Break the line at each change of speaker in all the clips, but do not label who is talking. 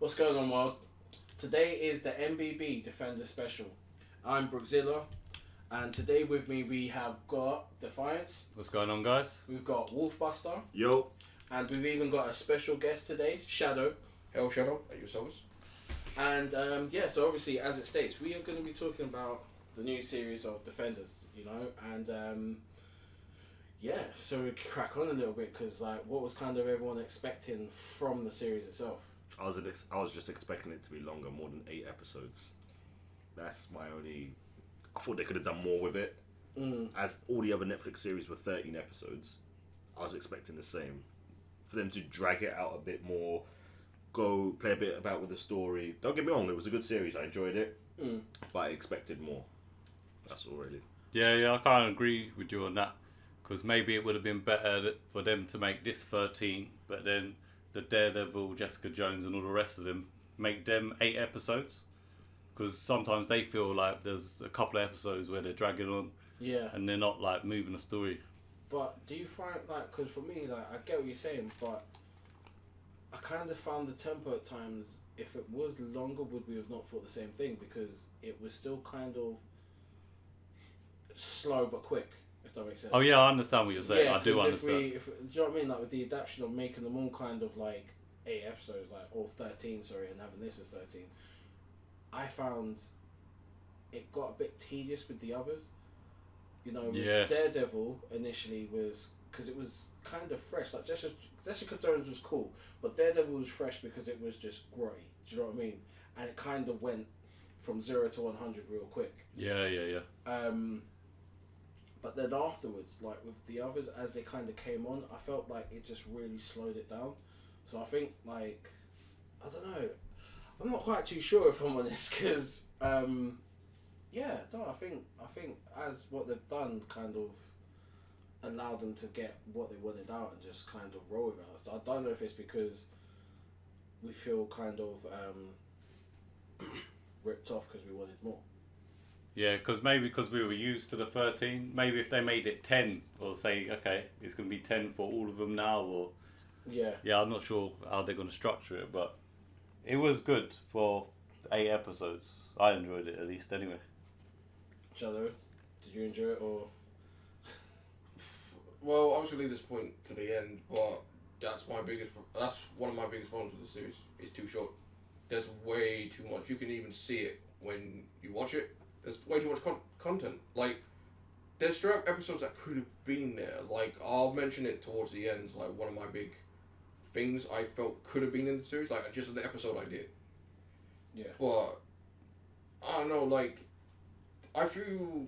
What's going on, world? Today is the MBB Defender Special. I'm Brookzilla, and today with me we have got Defiance,
What's going on, guys?
we've got Wolfbuster,
Yo.
and we've even got a special guest today, Shadow.
Hell Shadow at your service.
And so obviously, as it states, we are going to be talking about the new series of Defenders, and so we can crack on a little bit because what was kind of everyone expecting from the series itself?
I was just expecting it to be longer, more than 8 episodes. That's my only. I thought they could have done more with it. As all the other Netflix series were 13 episodes, I was expecting the same. For them to drag it out a bit more, go play a bit about with the story. Don't get me wrong, it was a good series. I enjoyed it, but I expected more. That's all really.
Yeah, I kind of agree with you on that. Because maybe it would have been better for them to make this 13, but then the Daredevil, Jessica Jones, and all the rest of them, make them 8 episodes. Because sometimes they feel like there's a couple of episodes where they're dragging on, and they're not moving the story.
But do you find because for me, I get what you're saying, but I kind of found the tempo at times. If it was longer, would we have not thought the same thing? Because it was still kind of slow but quick. If that makes sense.
Oh yeah, I understand what you're saying. I do understand.
Do you know what I mean? With the adaptation of making them all kind of 8 episodes, or 13, sorry, and having this as 13, I found it got a bit tedious with the others. Daredevil initially was because it was kind of fresh. Jessica Jones was cool, but Daredevil was fresh because it was just grey. Do you know what I mean? And it kind of went from 0 to 100 real quick.
Yeah.
But then afterwards, with the others, as they kind of came on, I felt like it just really slowed it down. So I think, I don't know. I'm not quite too sure if I'm honest, because, I think as what they've done kind of allowed them to get what they wanted out and just kind of roll with it. I don't know if it's because we feel kind of ripped off because we wanted more.
Yeah, because we were used to the 13. Maybe if they made it 10, or say, okay, it's going to be 10 for all of them now, or... Yeah, I'm not sure how they're going to structure it, but it was good for 8 episodes. I enjoyed it, at least, anyway.
Shadow, did you enjoy it, or...?
Well, obviously leave this point to the end, but that's one of my biggest problems with the series. It's too short. There's way too much. You can even see it when you watch it. There's way too much content. There's straight up episodes that could have been there. I'll mention it towards the end. One of my big things I felt could have been in the series. Just the episode I did.
Yeah.
But I don't know. I feel.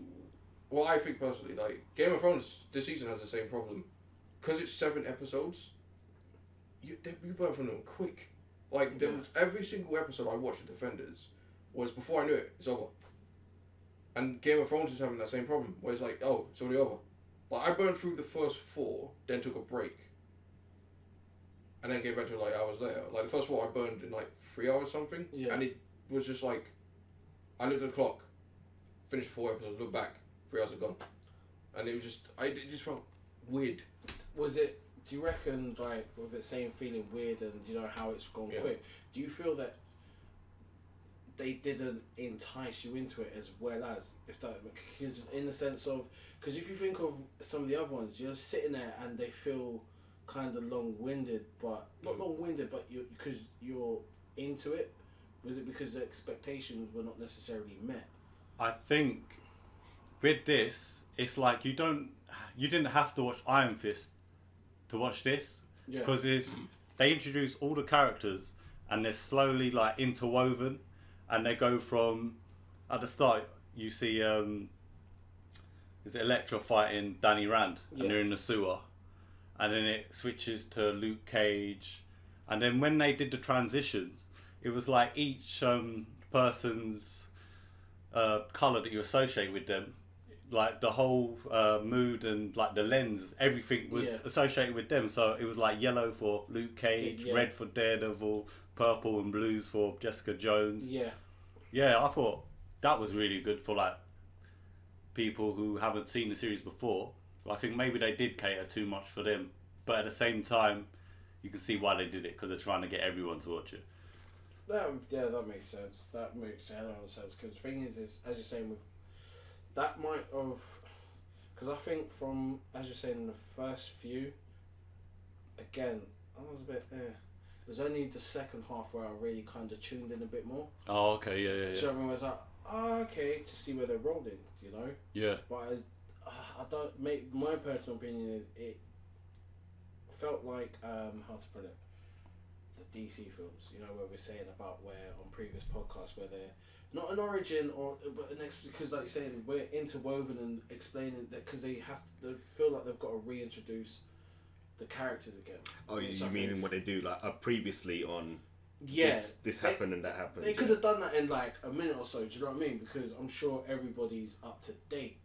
Well, I think personally, Game of Thrones this season has the same problem, because it's 7 episodes. You burn from them quick. There was every single episode I watched of Defenders was before I knew it, it's over. And Game of Thrones is having that same problem, where it's it's already over. I burned through the first 4, then took a break, and then came back to it hours later. The first 4 I burned in 3 hours something, and it was just I looked at the clock, finished 4 episodes, looked back, 3 hours had gone, and it just felt weird.
Was it? Do you reckon with it same feeling weird and how it's gone quick? Do you feel that they didn't entice you into it as well as because in the sense of because if you think of some of the other ones, you're sitting there and they feel kind of long-winded, but not long-winded, but because you're into it. Was it because the expectations were not necessarily met?
I think with this, it's you didn't have to watch Iron Fist to watch this, because they introduce all the characters and they're slowly interwoven, and they go from at the start you see is it Elektra fighting Danny Rand, and they're in the sewer, and then it switches to Luke Cage, and then when they did the transitions, it was each person's colour that you associate with them, the whole mood and the lens, everything was associated with them. So it was yellow for Luke Cage, red for Daredevil, purple and blues for Jessica Jones. Yeah, I thought that was really good for people who haven't seen the series before. I think maybe they did cater too much for them, but at the same time, you can see why they did it, because they're trying to get everyone to watch it.
That makes sense. That makes a hell of a sense. Because the thing is, as you're saying, with that might have, because I think from, as you're saying, in the first few, again, I was a bit. It was only the second half where I really kind of tuned in a bit more.
Oh, okay, yeah.
So I mean, I was like, okay, to see where they're rolling, you know.
Yeah.
But I don't make my personal opinion is it felt like how to put it, the DC films, you know, where we're saying about where on previous podcasts where they're not an origin but an because like you're saying we're interwoven and explaining that because they feel like they've got to reintroduce the characters again.
Oh, you mean when they do like previously on?
Yeah,
this happened and that happened.
They could have done that in like a minute or so. Do you know what I mean? Because I'm sure everybody's up to date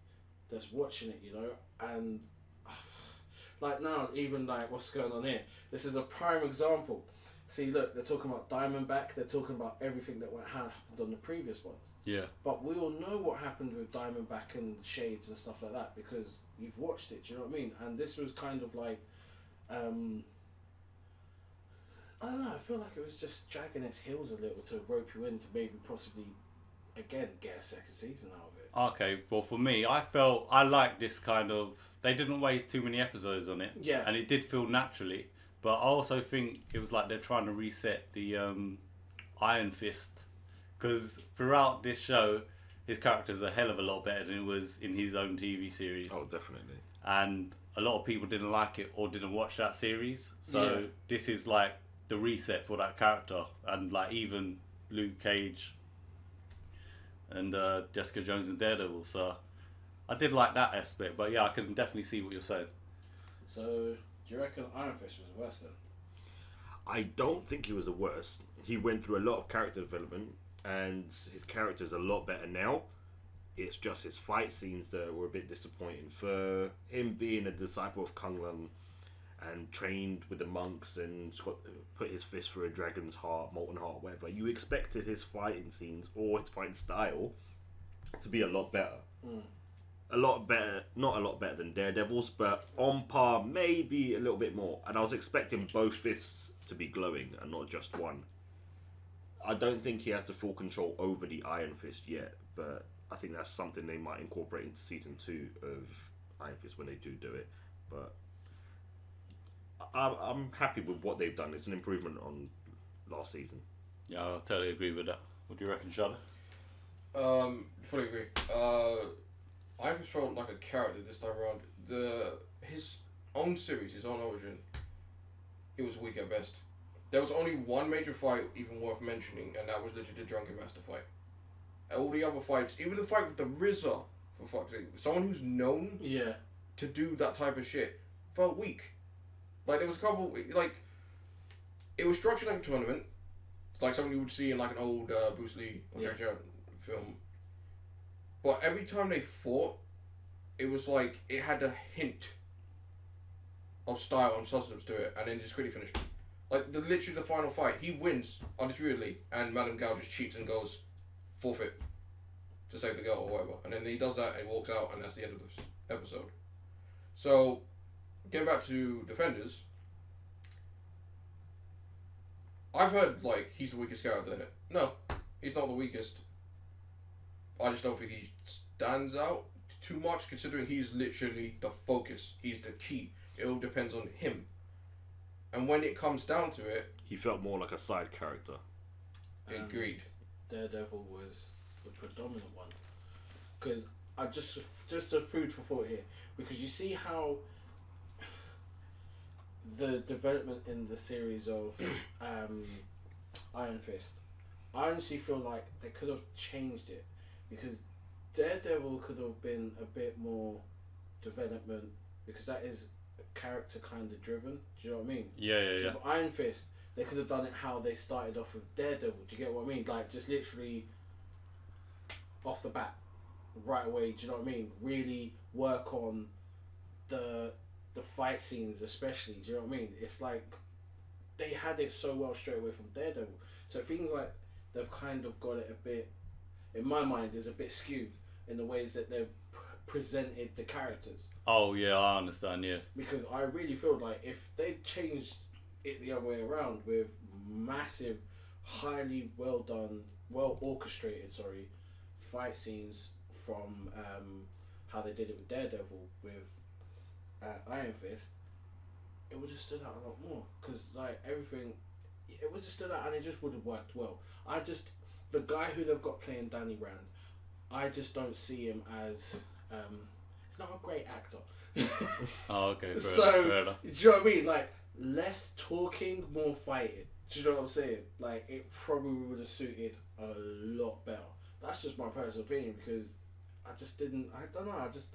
that's watching it, you know, and like now, even like what's going on here. This is a prime example. See, look, they're talking about Diamondback. They're talking about everything that happened on the previous ones.
Yeah.
But we all know what happened with Diamondback and Shades and stuff like that because you've watched it. Do you know what I mean? And this was kind of like, I don't know. I feel like it was just dragging its heels a little to rope you in to maybe possibly, again, get a second season out of it.
Okay. Well, for me, I liked this kind of. They didn't waste too many episodes on it.
Yeah.
And it did feel naturally. But I also think it was like they're trying to reset the Iron Fist. Because throughout this show, his character's a hell of a lot better than it was in his own TV series.
Oh, definitely.
And a lot of people didn't like it or didn't watch that series. So this is like the reset for that character. And like even Luke Cage and Jessica Jones and Daredevil. So I did like that aspect. But yeah, I can definitely see what you're saying.
So... do you reckon Iron Fist was worse then?
I don't think he was the worst. He went through a lot of character development and his character's a lot better now. It's just his fight scenes that were a bit disappointing. For him being a disciple of Kung Lao and trained with the monks and put his fist through a dragon's heart, molten heart, whatever, you expected his fighting scenes or his fighting style to be a lot better. A lot better, not a lot better than Daredevil's, but on par, maybe a little bit more. And I was expecting both fists to be glowing and not just one. I don't think he has the full control over the Iron Fist yet, but I think that's something they might incorporate into season 2 of Iron Fist when they do it. But I'm happy with what they've done. It's an improvement on last season.
Yeah, I totally agree with that. What do you reckon, Shada?
Fully agree. Iron Fist felt like a character this time around. His own series, his own origin, it was weak at best. There was only one major fight even worth mentioning, and that was literally the Drunken Master fight. All the other fights, even the fight with the RZA, for fuck's sake, someone who's known to do that type of shit, felt weak. Like, there was a couple, like, it was structured like a tournament, like something you would see in like an old Bruce Lee or Jackie Chan film. But every time they fought, it was like it had a hint of style and substance to it, and then just quickly finished. Like literally the final fight, he wins undisputedly, and Madame Gao just cheats and goes forfeit to save the girl or whatever, and then he does that and he walks out, and that's the end of this episode. So, getting back to Defenders, I've heard like he's the weakest character in it. No, he's not the weakest. I just don't think he stands out too much, considering he's literally the focus. He's the key. It all depends on him. And when it comes down to it,
he felt more like a side character.
Agreed.
Daredevil was the predominant one, because I just a food for thought here, because you see how the development in the series of Iron Fist, I honestly feel like they could have changed it. Because Daredevil could have been a bit more development, because that is character kind of driven. Do you know what I mean?
Yeah.
With Iron Fist, they could have done it how they started off with Daredevil. Do you get what I mean? Like, just literally off the bat, right away. Do you know what I mean? Really work on the fight scenes, especially. Do you know what I mean? It's like they had it so well straight away from Daredevil. So things like they've kind of got it a bit, in my mind, is a bit skewed in the ways that they've presented the characters.
Oh yeah, I understand. Yeah,
because I really feel like if they changed it the other way around with massive highly well done, well orchestrated. Sorry, fight scenes from how they did it with Daredevil with Iron Fist, it would have stood out a lot more because like everything, it would have stood out and it just would have worked well. The guy who they've got playing Danny Rand, I just don't see him as he's not a great actor.
Oh, okay.
Fair enough. Do you know what I mean? Like less talking, more fighting. Do you know what I'm saying? Like it probably would have suited a lot better. That's just my personal opinion because I don't know. I just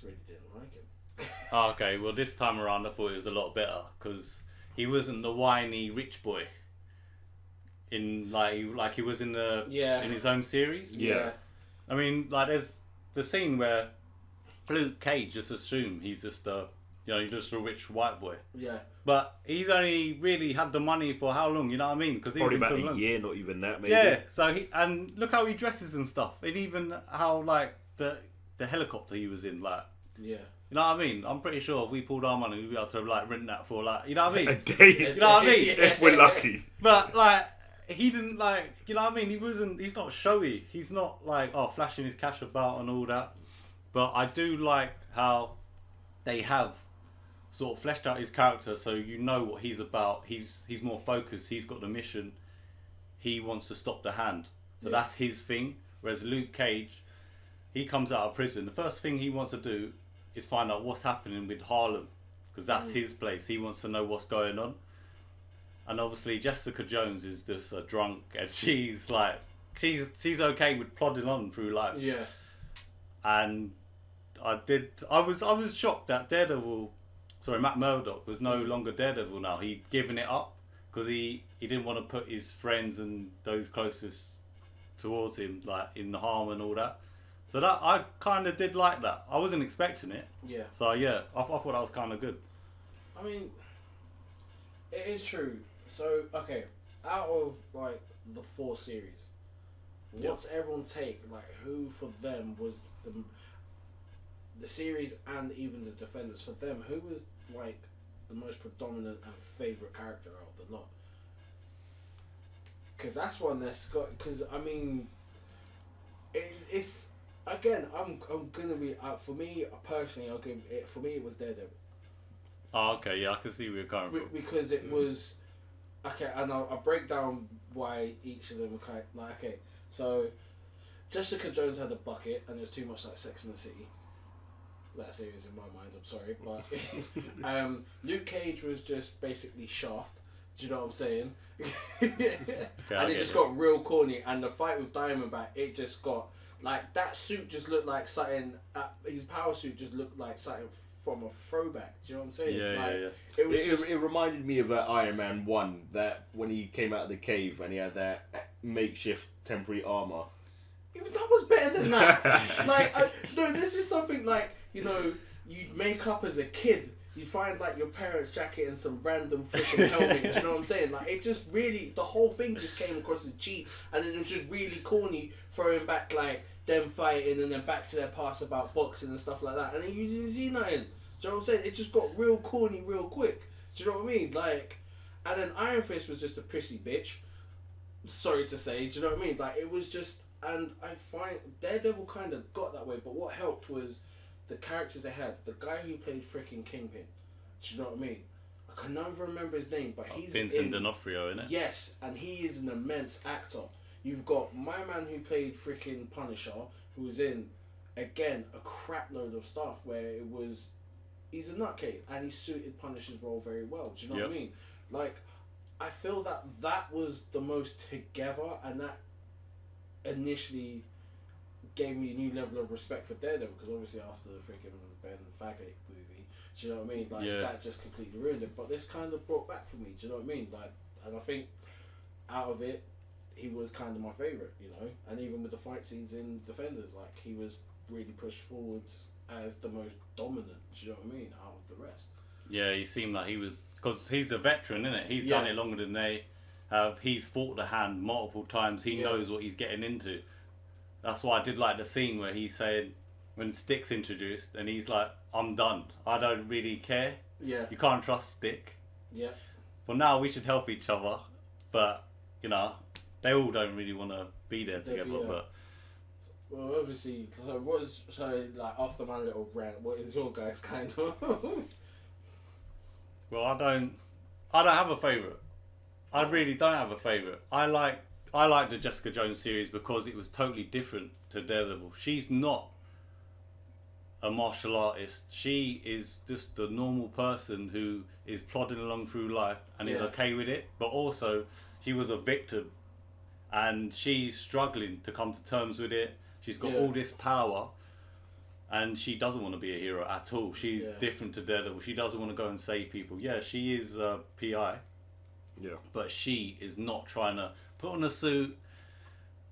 really didn't like him.
Oh, okay. Well, this time around, I thought it was a lot better because he wasn't the whiny rich boy. In like he was in in his own series.
Yeah.
I mean, like there's the scene where Luke Cage just assumed he's just just a rich white boy.
Yeah.
But he's only really had the money for how long? You know what I mean? Because
probably about a year, not even that. Maybe.
Yeah. So and look how he dresses and stuff, and even how like the helicopter he was in, like.
Yeah.
You know what I mean? I'm pretty sure if we pulled our money, we'd be able to like rent that for like, you know what I mean?
A day.
You know what I mean?
If we're lucky.
But like, he didn't like, you know what I mean? He's not showy. He's not like, flashing his cash about and all that. But I do like how they have sort of fleshed out his character so you know what he's about. He's more focused. He's got the mission. He wants to stop the Hand. So that's his thing. Whereas Luke Cage, he comes out of prison. The first thing he wants to do is find out what's happening with Harlem. Because that's his place. He wants to know what's going on. And obviously Jessica Jones is just a drunk and she's like, she's okay with plodding on through life.
Yeah.
And I was shocked that Matt Murdock was no longer Daredevil now. He'd given it up because he didn't want to put his friends and those closest towards him like in harm and all that. So that I kind of did like that. I wasn't expecting it.
Yeah.
So yeah, I thought that was kind of good.
I mean, it is true. So okay, out of like the 4 series, what's everyone's take? Like, who for them was the series and even the Defenders, for them, who was like the most predominant and favourite character out of the lot? Because that's one that's got. Because I mean, it's again. I'm gonna be for me personally. I'll give it. For me, it was Daredevil.
Oh, okay, yeah, I can see where you're going from.
Because it was okay, and I'll break down why each of them were kind of, like okay. So Jessica Jones had a bucket, and there's too much like Sex and the City. That series in my mind, I'm sorry, but Luke Cage was just basically Shaft. Do you know what I'm saying? And it just got real corny. And the fight with Diamondback, it just got like that suit just looked like something. His power suit just looked like something from a throwback. Do you know what I'm saying?
Yeah.
It
reminded me of Iron Man 1, that when he came out of the cave and he had that makeshift temporary armor.
Even that was better than that. No, this is something like, you know, you'd make up as a kid. You find like your parents' jacket and some random freaking helmet. Do you know what I'm saying? Like it just really, the whole thing just came across as cheap, and then it was just really corny, throwing back like them fighting and then back to their past about boxing and stuff like that, and then you didn't see nothing. Do you know what I'm saying? It just got real corny real quick. Do you know what I mean? Like, and then Iron Fist was just a prissy bitch. Sorry to say. Do you know what I mean? Like it was just, and I find Daredevil kind of got that way, but what helped was the characters they had. The guy who played freaking Kingpin. Do you know what I mean? I can never remember his name, but he's
Vincent D'Onofrio, innit?
Yes, and he is an immense actor. You've got my man who played freaking Punisher, who was in, again, a crap load of stuff where it was, he's a nutcase, and he suited Punisher's role very well. Do you know what I mean? Like, I feel that was the most together, and that initially gave me a new level of respect for Daredevil, because obviously after the freaking Ben Faggot movie, do you know what I mean? Like that just completely ruined it. But this kind of brought back for me. Do you know what I mean? Like, and I think out of it, he was kind of my favorite. You know, and even with the fight scenes in Defenders, like he was really pushed forward as the most dominant. Do you know what I mean? Out of the rest.
Yeah, he seemed like he was, because he's a veteran, isn't it? He's done it longer than they have. He's fought the Hand multiple times. He knows what he's getting into. That's why I did like the scene where he's saying, when Stick's introduced, and he's like, I'm done. I don't really care.
Yeah.
You can't trust Stick.
Yeah.
Well, now we should help each other, but you know, they all don't really want to be there together. But
well, obviously, like after my little rant, what is your guys' kind of?
Well, I don't have a favourite. I really don't have a favourite. I like the Jessica Jones series because it was totally different to Daredevil. She's not a martial artist. She is just a normal person who is plodding along through life and is okay with it. But also, she was a victim, and she's struggling to come to terms with it. She's got all this power, and she doesn't want to be a hero at all. She's different to Daredevil. She doesn't want to go and save people. Yeah, she is a PI.
Yeah.
But she is not trying to put on a suit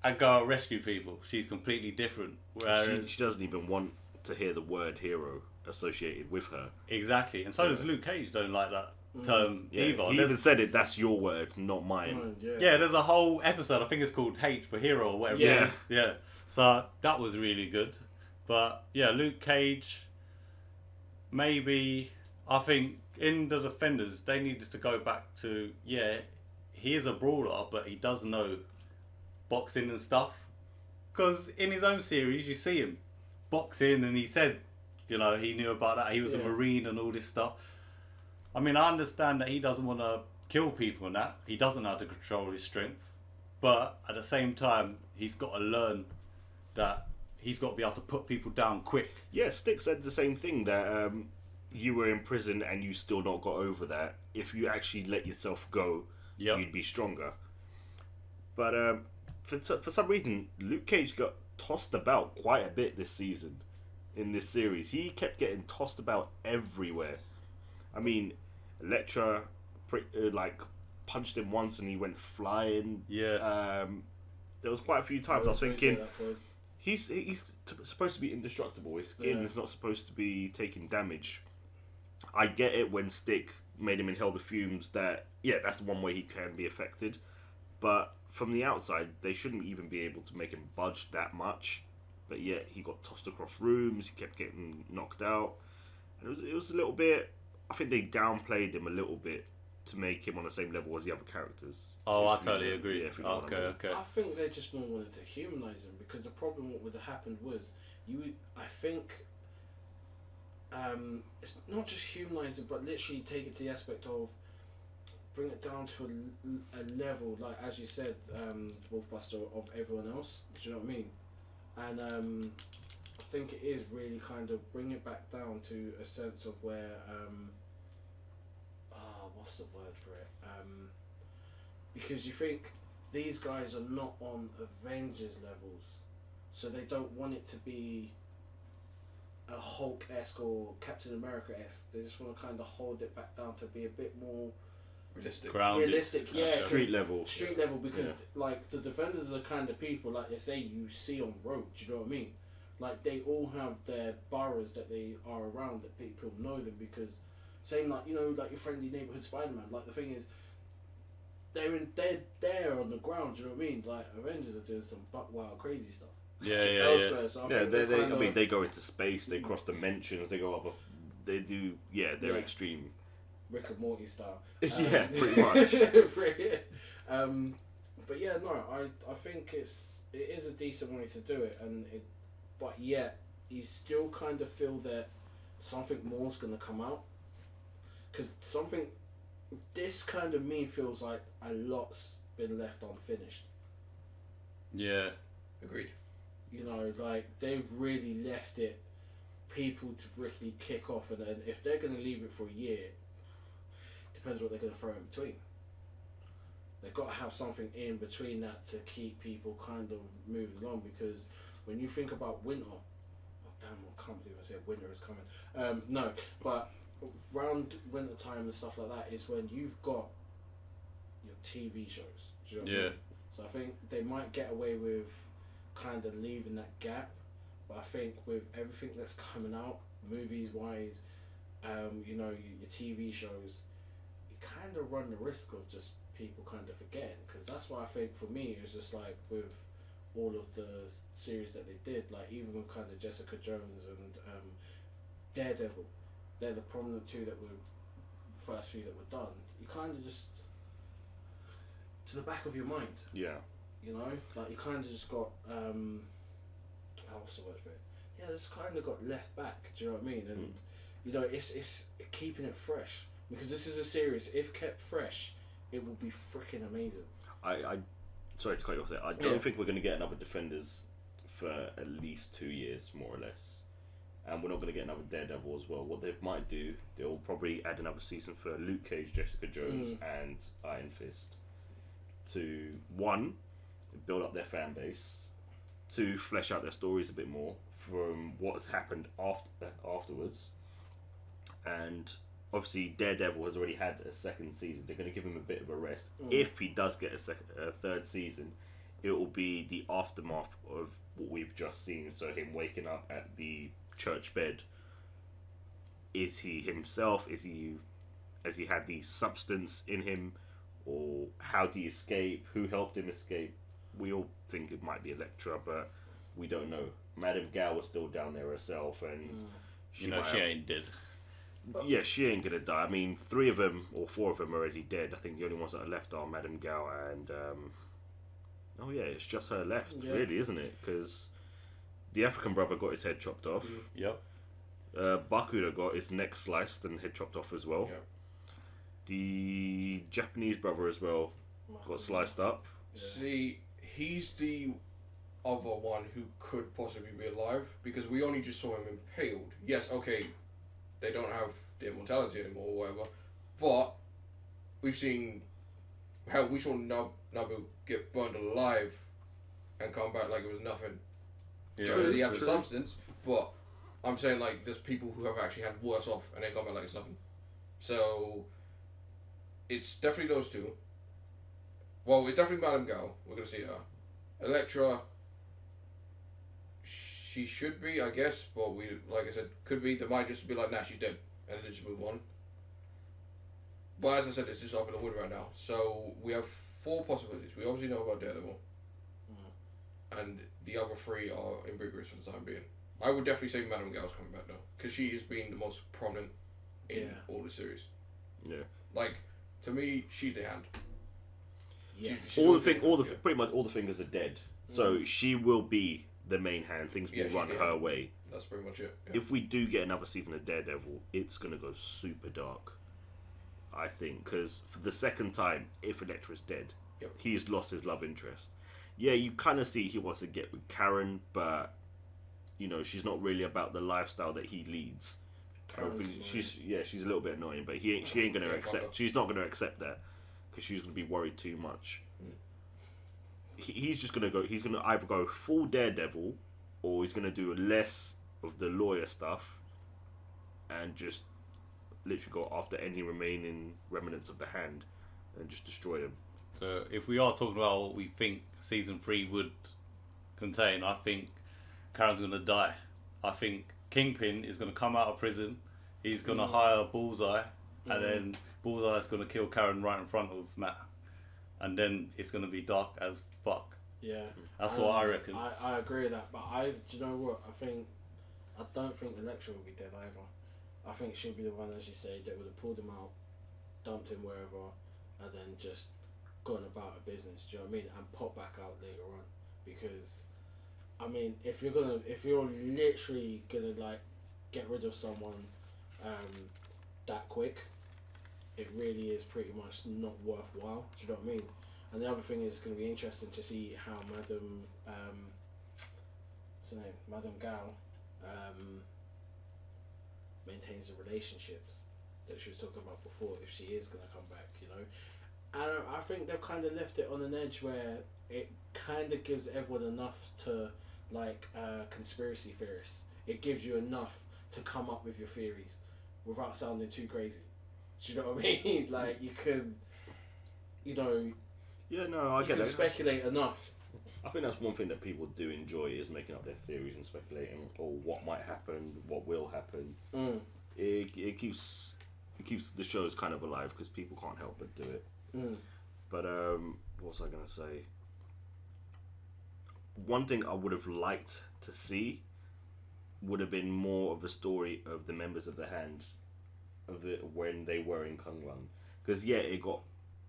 and go and rescue people. She's completely different. Whereas
she doesn't even want to hear the word hero associated with her.
Exactly. And so does Luke Cage, don't like that term either.
He even said it, that's your word, not mine.
Yeah, there's a whole episode, I think it's called H for Hero or whatever it is. Yeah. So that was really good. But yeah, Luke Cage, maybe, I think in the Defenders, they needed to go back to, he is a brawler, but he does know boxing and stuff. Because in his own series, you see him boxing, and he said, you know, he knew about that. He was a Marine and all this stuff. I mean, I understand that he doesn't want to kill people and that. He doesn't know how to control his strength. But at the same time, he's got to learn that he's got to be able to put people down quick.
Yeah, Stick said the same thing, that you were in prison and you still not got over that. If you actually let yourself go, you'd be stronger. But for some reason, Luke Cage got tossed about quite a bit this season in this series. He kept getting tossed about everywhere. I mean, Elektra punched him once and he went flying.
Yeah.
There was quite a few times I was thinking, he's supposed to be indestructible. His skin is not supposed to be taking damage. I get it when Stick made him inhale the fumes, that's the one way he can be affected. But from the outside, they shouldn't even be able to make him budge that much. But yet he got tossed across rooms. He kept getting knocked out. And it was a little bit. I think they downplayed him a little bit to make him on the same level as the other characters.
Oh, I totally agree.
Yeah,
okay.
I think they just more wanted to humanize him, because the problem what would have happened was it's not just humanize it, but literally take it to the aspect of bring it down to a level, like as you said, Wolfbuster, of everyone else. Do you know what I mean? And I think it is really kind of bring it back down to a sense of where what's the word for it? Because you think these guys are not on Avengers levels, so they don't want it to be a Hulk-esque or Captain America-esque. They just want to kind of hold it back down to be a bit more
realistic.
Grounded.
Realistic,
Street level.
Street level, because like the Defenders are the kind of people, like they say, you see on road. Do you know what I mean? Like they all have their boroughs that they are around, that people know them, because same like, you know, like your friendly neighborhood Spider-Man. Like the thing is, they're there on the ground. Do you know what I mean? Like Avengers are doing some buck wild crazy stuff.
Yeah.
So
they go into space. They cross dimensions. They go up. They do. Yeah, they're extreme.
Rick and Morty style.
Yeah, pretty much.
But yeah, no, I think it is a decent way to do it, but yet you still kind of feel that something more's gonna come out, because this kind of me feels like a lot's been left unfinished.
Yeah.
Agreed.
You know, like they've really left it people to really kick off, and then if they're gonna leave it for a year, depends what they're gonna throw in between. They've got to have something in between that to keep people kind of moving along, because when you think about winter, I can't believe I said winter is coming. No, but around winter time and stuff like that is when you've got your TV shows. Do you know what I mean? So I think they might get away with kind of leaving that gap, but I think with everything that's coming out, movies wise, you know, your TV shows, you kind of run the risk of just people kind of forgetting, because that's why I think for me it was just like with all of the series that they did, like even with kind of Jessica Jones and Daredevil, they're the prominent two that were first few that were done. You kind of just, to the back of your mind.
Yeah.
You know, like you kind of just got what's the word for it? Yeah, it's kind of got left back. Do you know what I mean? And you know, it's keeping it fresh, because this is a series. If kept fresh, it will be freaking amazing.
I sorry to cut you off there. I don't think we're going to get another Defenders for at least 2 years, more or less. And we're not going to get another Daredevil as well. What they might do, they'll probably add another season for Luke Cage, Jessica Jones, and Iron Fist. To, one, build up their fan base. Two, flesh out their stories a bit more from what's happened afterwards. And obviously Daredevil has already had a second season. They're going to give him a bit of a rest. If he does get a third season, it will be the aftermath of what we've just seen. So him waking up at the church bed. Is he himself? Has he had the substance in him? Or how did he escape? Who helped him escape? We all think it might be Elektra, but we don't know. Madame Gao was still down there herself, and
she ain't dead.
Yeah, she ain't gonna die. I mean, 3 of them or 4 of them are already dead. I think the only ones that are left are Madame Gao and it's just her left, really, isn't it? Because the African brother got his head chopped off.
Yep.
Bakura got his neck sliced and head chopped off as well.
Yep.
The Japanese brother as well got sliced up.
See, he's the other one who could possibly be alive, because we only just saw him impaled. Yes, okay, they don't have the immortality anymore or whatever, but we've seen how we saw Nabu get burned alive and come back like it was nothing. True, he had the substance, but I'm saying, like, there's people who have actually had worse off and they come back like it's nothing. So it's definitely those two. Well, it's definitely Madame Gao. We're gonna see her. Elektra, she should be, I guess, but we, like I said, could be. They might just be like, nah, she's dead, and then just move on. But as I said, it's just up in the wood right now. So we have 4 possibilities. We obviously know about Daredevil, and the other 3 are ambiguous for the time being. I would definitely say Madame Gao's coming back though, because she is being the most prominent in all the series. Yeah. Like, to me, she's the hand.
Yes. Pretty much all the fingers are dead. So she will be the main hand. Things will run her way.
That's pretty much it. Yeah.
If we do get another season of Daredevil, it's going to go super dark, I think. Because for the second time, if Elektra's dead, he's lost his love interest. Yeah, you kind of see he wants to get with Karen, but, you know, she's not really about the lifestyle that he leads. She's a little bit annoying, but she ain't going to accept. She's not going to accept that, because she's going to be worried too much. He's just going to go. He's going to either go full Daredevil, or he's going to do less of the lawyer stuff, and just literally go after any remaining remnants of the hand, and just destroy them.
So if we are talking about what we think season 3 would contain, I think Karen's going to die. I think Kingpin is going to come out of prison. He's going to hire Bullseye, and then Bullseye's going to kill Karen right in front of Matt. And then it's going to be dark as fuck.
Yeah.
That's what I reckon.
I agree with that, but do you know what? I don't think Elektra will be dead either. I think she'll be the one, as you say, that would have pulled him out, dumped him wherever, and then just gone about her business, do you know what I mean? And pop back out later on. Because, I mean, if you're literally gonna, like, get rid of someone that quick, it really is pretty much not worthwhile. Do you know what I mean? And the other thing is, it's going to be interesting to see how Madame Gao maintains the relationships that she was talking about before, if she is going to come back, you know. And I think they've kind of left it on an edge where it kind of gives everyone enough to, like, conspiracy theorists. It gives you enough to come up with your theories without sounding too crazy. Do you know what I mean? Like, you can, you know...
Yeah, no, I get it.
Speculate enough.
I think that's one thing that people do enjoy, is making up their theories and speculating, or what might happen, what will happen. It keeps the shows kind of alive, because people can't help but do it. But what was I going to say? One thing I would have liked to see would have been more of a story of the members of the Hand, when they were in Kunlun. Because it got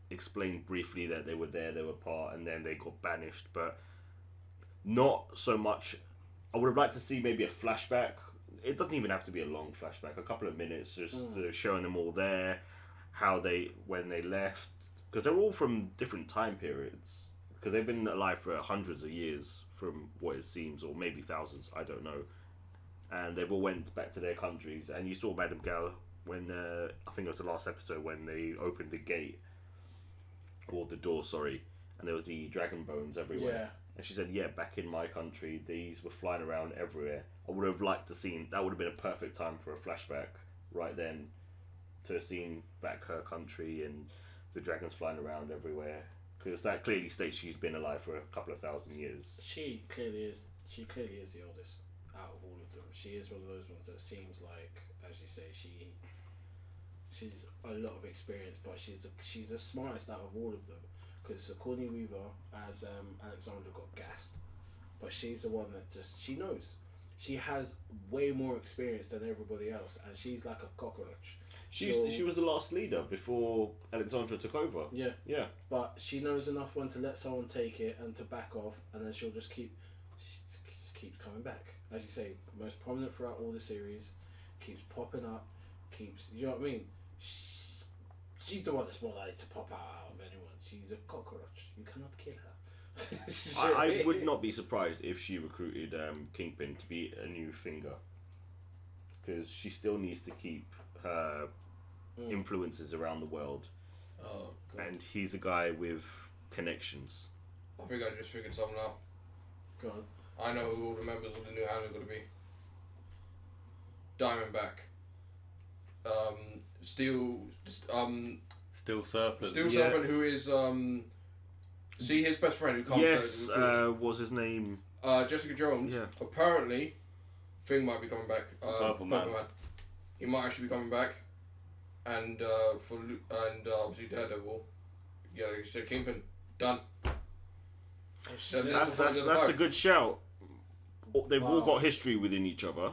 explained briefly that they were there, they were part, and then they got banished, but not so much. I would have liked to see maybe a flashback. It doesn't even have to be a long flashback, a couple of minutes, just showing them all there, when they left, because they're all from different time periods, because they've been alive for hundreds of years, from what it seems, or maybe thousands, I don't know, and they've all went back to their countries, and you saw Madame Gao when, I think it was the last episode, when they opened the gate, or the door, sorry, and there were the dragon bones everywhere.
Yeah.
And she said, yeah, back in my country, these were flying around everywhere. I would have liked to seen, that would have been a perfect time for a flashback right then, to have seen back her country and the dragons flying around everywhere. Because that clearly states she's been alive for a couple of thousand years.
She clearly is the oldest out of all of them. She is one of those ones that seems like, as you say, she's a lot of experience, but she's the smartest out of all of them. Because Sigourney Weaver as Alexandra got gassed, but she's the one that she knows. She has way more experience than everybody else, and she's like a cockroach.
She was the last leader before Alexandra took over.
Yeah.
Yeah.
But she knows enough when to let someone take it and to back off, and then she just keeps coming back. As you say, most prominent throughout all the series, keeps popping up, you know what I mean? She's the one that's more likely to pop out of anyone. She's a cockroach. You cannot kill her.
I would not be surprised if she recruited Kingpin to be a new finger, because she still needs to keep her influences around the world.
Oh, God.
And he's a guy with connections.
I think I just figured something out.
Go on.
I know who all the members of the new Hand are going to be. Diamondback. Steel
Serpent.
Steel Serpent, who is see his best friend who comes.
Yes, what's his name?
Jessica Jones.
Yeah.
Apparently, Thing might be coming back.
Purple Man.
He might actually be coming back, and obviously Daredevil. Yeah, like you said, Kingpin done.
That's a good shout. They've all got history within each other.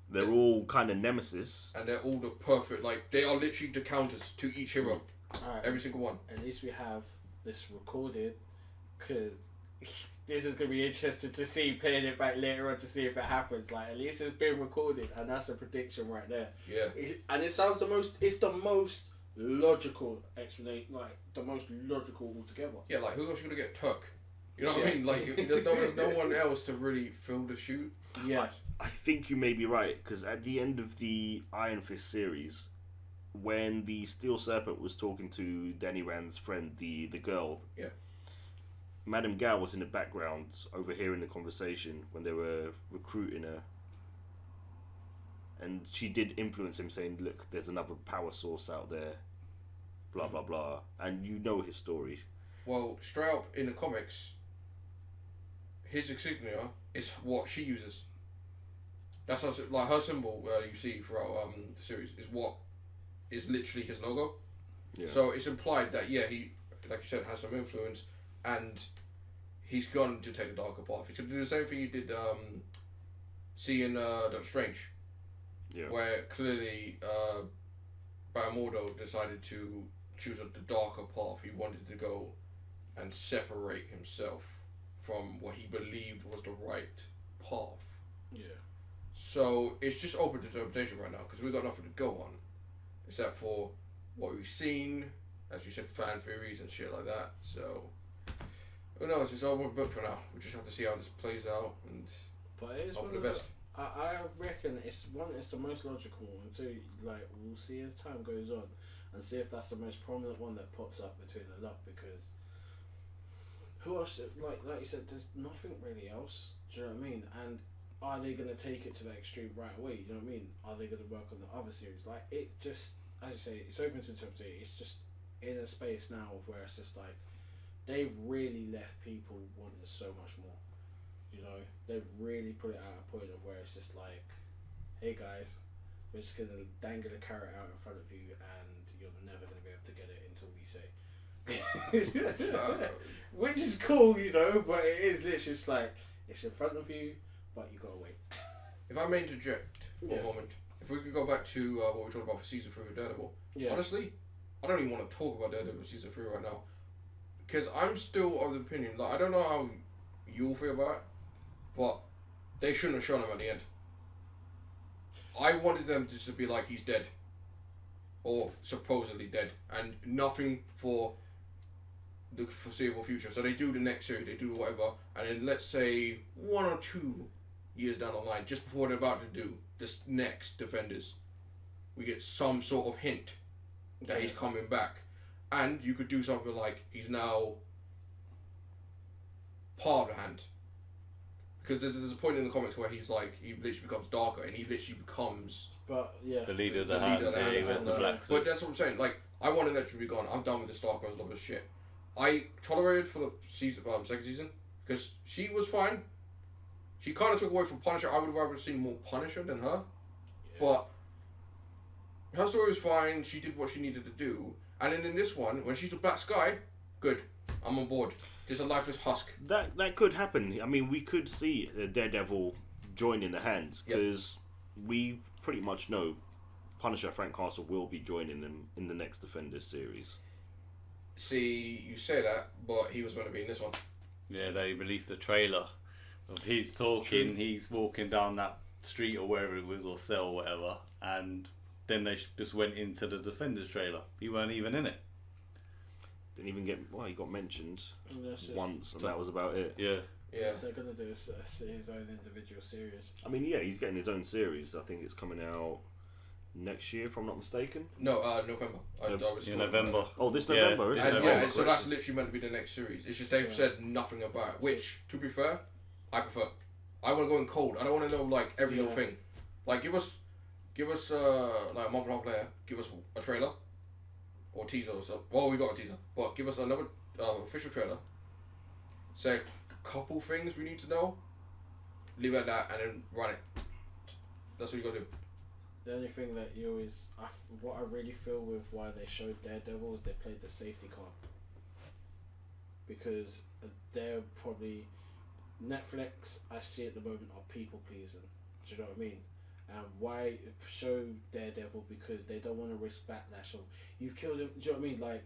They're all kind of nemesis.
And they're all the perfect, like, they are literally the counters to each hero.
Alright.
Every single one.
At least we have this recorded, because this is going to be interesting to see, playing it back later on to see if it happens. Like, at least it's been recorded, and that's a prediction right there.
Yeah.
And it sounds it's the most logical explanation, like, the most logical altogether.
Yeah, like, who else you going to get? Turk. You know what I mean? Like, there's no one else to really fill the shoot.
Yeah.
I think you may be right, because at the end of the Iron Fist series, when the Steel Serpent was talking to Danny Rand's friend, the girl,
yeah,
Madame Gao was in the background overhearing the conversation when they were recruiting her, and she did influence him, saying, "Look, there's another power source out there, blah blah blah," and you know his story.
Well, straight up in the comics, his insignia is what she uses. That's her symbol you see throughout the series is what is literally his logo.
Yeah.
So it's implied that he, like you said, has some influence, and he's gone to take the darker path. He's going to do the same thing he did seeing Doctor Strange, where clearly Bamordo decided to choose the darker path. He wanted to go and separate himself from what he believed was the right path.
Yeah.
So it's just open to interpretation right now, because we've got nothing to go on except for what we've seen, as you said, fan theories and shit like that. So who knows? It's all one book for now. We just have to see how this plays out and hope for the best.
I reckon it's the most logical one too. Like, we'll see as time goes on and see if that's the most prominent one that pops up between the lot, because who else, like you said, there's nothing really else. Do you know what I mean? And are they going to take it to the extreme right away? You know what I mean? Are they going to work on the other series? Like, it just, as you say, it's open to interpretation. It's just in a space now of where it's just like, they've really left people wanting so much more. You know, they've really put it at a point of where it's just like, hey guys, we're just going to dangle a carrot out in front of you and you're never going to be able to get it until we say. Which is cool, you know, but it is literally just like, it's in front of you, but you gotta wait.
If I may interject for a moment, if we could go back to what we talked about for season 3 of Daredevil, honestly, I don't even want to talk about Daredevil season 3 right now, because I'm still of the opinion, like, I don't know how you'll feel about it, but they shouldn't have shown him at the end. I wanted them just to be like, he's dead, or supposedly dead, and nothing for the foreseeable future. So they do the next series, they do whatever, and then let's say 1 or 2 years down the line, just before they're about to do this next Defenders, we get some sort of hint that he's coming back. And you could do something like he's now part of the Hand. Because there's a point in the comics where he's like, he literally becomes darker and he literally becomes
the leader of the Hand.
Hand.
But
But that's what I'm saying. Like, I want Elektra to be gone. I'm done with the Stark Girls, love this shit. I tolerated for the season, second season, because she was fine. She kind of took away from Punisher. I would have rather seen more Punisher than her. Yeah. But her story was fine. She did what she needed to do. And then in this one, when she's the Black Sky, good. I'm on board. Just a lifeless husk.
That could happen. I mean, we could see Daredevil joining the Hands, because we pretty much know Punisher Frank Castle will be joining them in the next Defenders series.
See, you say that, but he was going to be in this one.
Yeah, they released a trailer. He's talking, he's walking down that street or wherever it was, or cell or whatever, and then they just went into the Defenders trailer. He weren't even in it.
Didn't even get, he got mentioned once, and that was about it.
Yeah.
Yeah. So they're going to do his own individual series.
I mean, yeah, he's getting his own series. I think it's coming out next year, if I'm not mistaken.
No, November.
In November.
Oh, this November, isn't it?
And yeah, so that's literally meant to be the next series. It's just they've said nothing about it, which, to be fair, I prefer. I want to go in cold. I don't want to know, like, every little thing. Like, give us like, a month and a half later, give us a trailer or teaser or something. Well, we got a teaser, but give us another official trailer. Say a couple things we need to know, leave it at that, and then run it. That's what you got to do.
The only thing that you always, what I really feel with why they showed Daredevil is they played the safety card. Because they're probably, Netflix, I see at the moment, are people pleasing. Do you know what I mean? And why show Daredevil? Because they don't want to risk backlash of, you've killed him. Do you know what I mean? Like,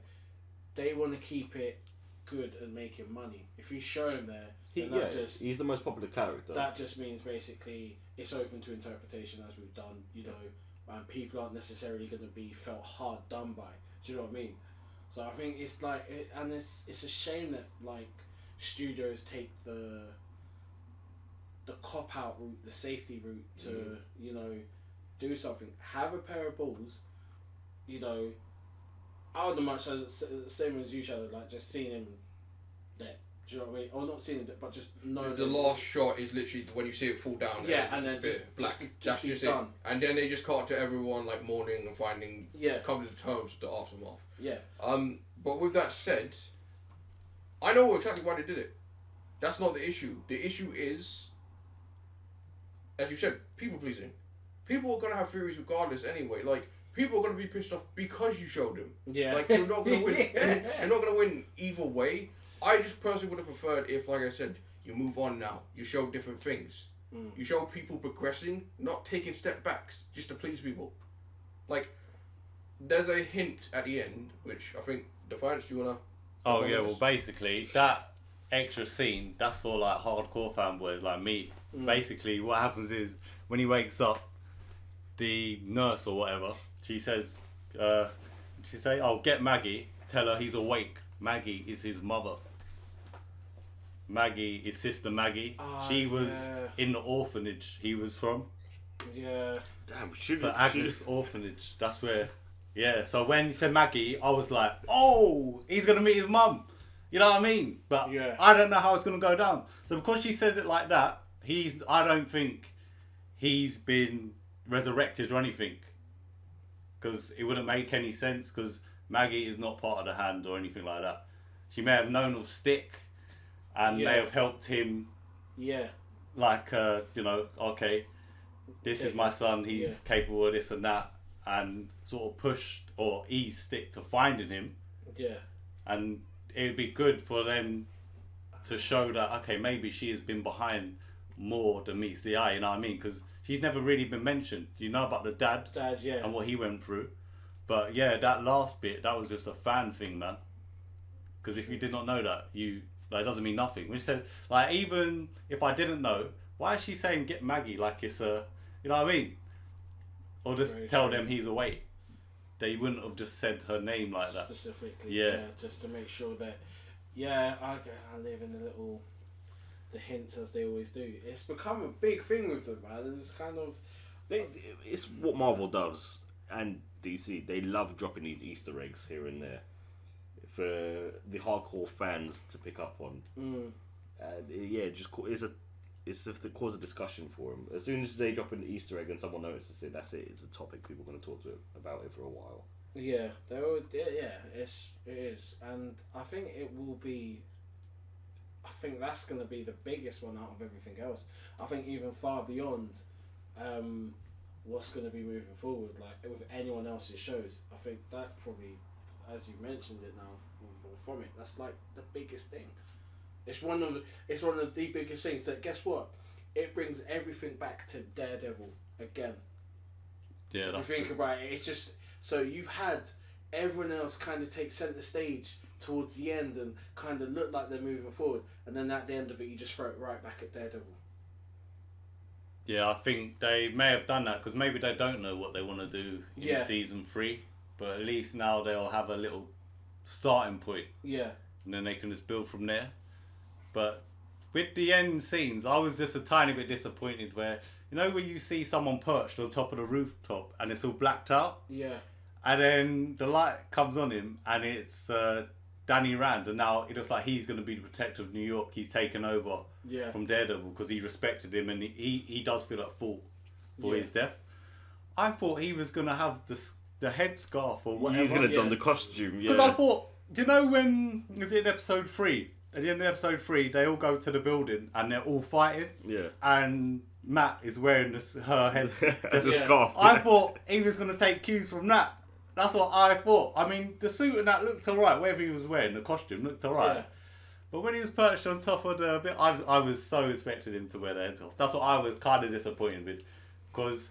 they want to keep it good and make him money. If you show him there,
he's the most popular character.
That just means basically it's open to interpretation, as we've done, you know, and people aren't necessarily going to be felt hard done by. Do you know what I mean? So I think it's like, it's a shame that like studios take the cop out route, the safety route to you know, do something. Have a pair of balls, you know. I would have much as the same as you, Shadow, like just seeing him there. Do you know what I mean? Or not seeing him, but just knowing. The
last shot is literally when you see it fall down.
Yeah, and then just
black.
Just
That's just
done.
it. And then they just cut to everyone like mourning and finding. Coming to terms with the aftermath.
Yeah.
But with that said, I know exactly why they did it. That's not the issue. The issue is, as you said, people pleasing. People are gonna have theories regardless anyway. Like, people are gonna be pissed off because you showed them.
Yeah.
Like, you're not gonna win. You're not gonna win either way. I just personally would have preferred if, like I said, you move on now. You show different things. You show people progressing, not taking step backs just to please people. Like, there's a hint at the end, which I think Defiance, do you wanna?
Oh yeah, well basically that extra scene, that's for like hardcore fanboys like me. Basically what happens is when he wakes up, the nurse or whatever, she says, oh, get Maggie, tell her he's awake. Maggie is his mother. Maggie is Sister Maggie. She was in the orphanage he was from.
Yeah.
Damn,
so Agnes orphanage, that's where. Yeah, so when he said Maggie, I was like, oh, he's going to meet his mum. You know what I mean? But I don't know how it's going to go down. So because she says it like that, I don't think he's been resurrected or anything. Because it wouldn't make any sense, because Maggie is not part of the Hand or anything like that. She may have known of Stick and may have helped him. Yeah. Like, you know, okay, this is my son, he's capable of this and that. And sort of pushed or eased Stick to finding him. Yeah. And it would be good for them to show that, okay, maybe she has been behind more than meets the eye, you know what I mean? Because she's never really been mentioned. You know about the dad, and what he went through. But yeah, that last bit, that was just a fan thing, man. Because if you did not know that, it doesn't mean nothing. Which said, like, even if I didn't know, why is she saying get Maggie like it's a, you know what I mean? Or just
Very
tell
true.
them he's away. They wouldn't have just said her name like that.
Specifically,
Yeah.
just to make sure that, I live in the hints as they always do. It's become a big thing with them, man. It's kind of,
It's what Marvel does and DC. They love dropping these Easter eggs here and there for the hardcore fans to pick up on. It's if they cause a discussion for them. As soon as they drop an Easter egg and someone notices it, that's it. It's a topic people are going to talk about it for a while.
yeah, it is, and I think it will be. I think that's going to be the biggest one out of everything else. I think even far beyond what's going to be moving forward, like with anyone else's shows. I think that's probably, as you mentioned it now, from it, that's like the biggest thing. It's one of the biggest things. That guess what? It brings everything back to Daredevil again.
Yeah,
If you think about it, it's just so you've had everyone else kind of take centre stage towards the end and kind of look like they're moving forward, and then at the end of it, you just throw it right back at Daredevil.
Yeah, I think they may have done that because maybe they don't know what they want to do in season 3, but at least now they'll have a little starting point.
Yeah.
And then they can just build from there. But with the end scenes, I was just a tiny bit disappointed where, you know, when you see someone perched on top of the rooftop and it's all blacked out?
Yeah.
And then the light comes on him and it's Danny Rand, and now it looks like he's going to be the protector of New York. He's taken over from Daredevil because he respected him and he does feel at fault for his death. I thought he was going to have the headscarf or whatever.
He's going to don the costume,
Because I thought, do you know when, was it in episode 3? At the end of episode 3, they all go to the building and they're all fighting.
Yeah.
And Matt is wearing her head
the scarf.
I thought he was going to take cues from that. That's what I thought. I mean, the suit and that looked alright. Whatever he was wearing, the costume looked alright. Yeah. But when he was perched on top of the bit, I was so expecting him to wear the heads off. That's what I was kind of disappointed with. Because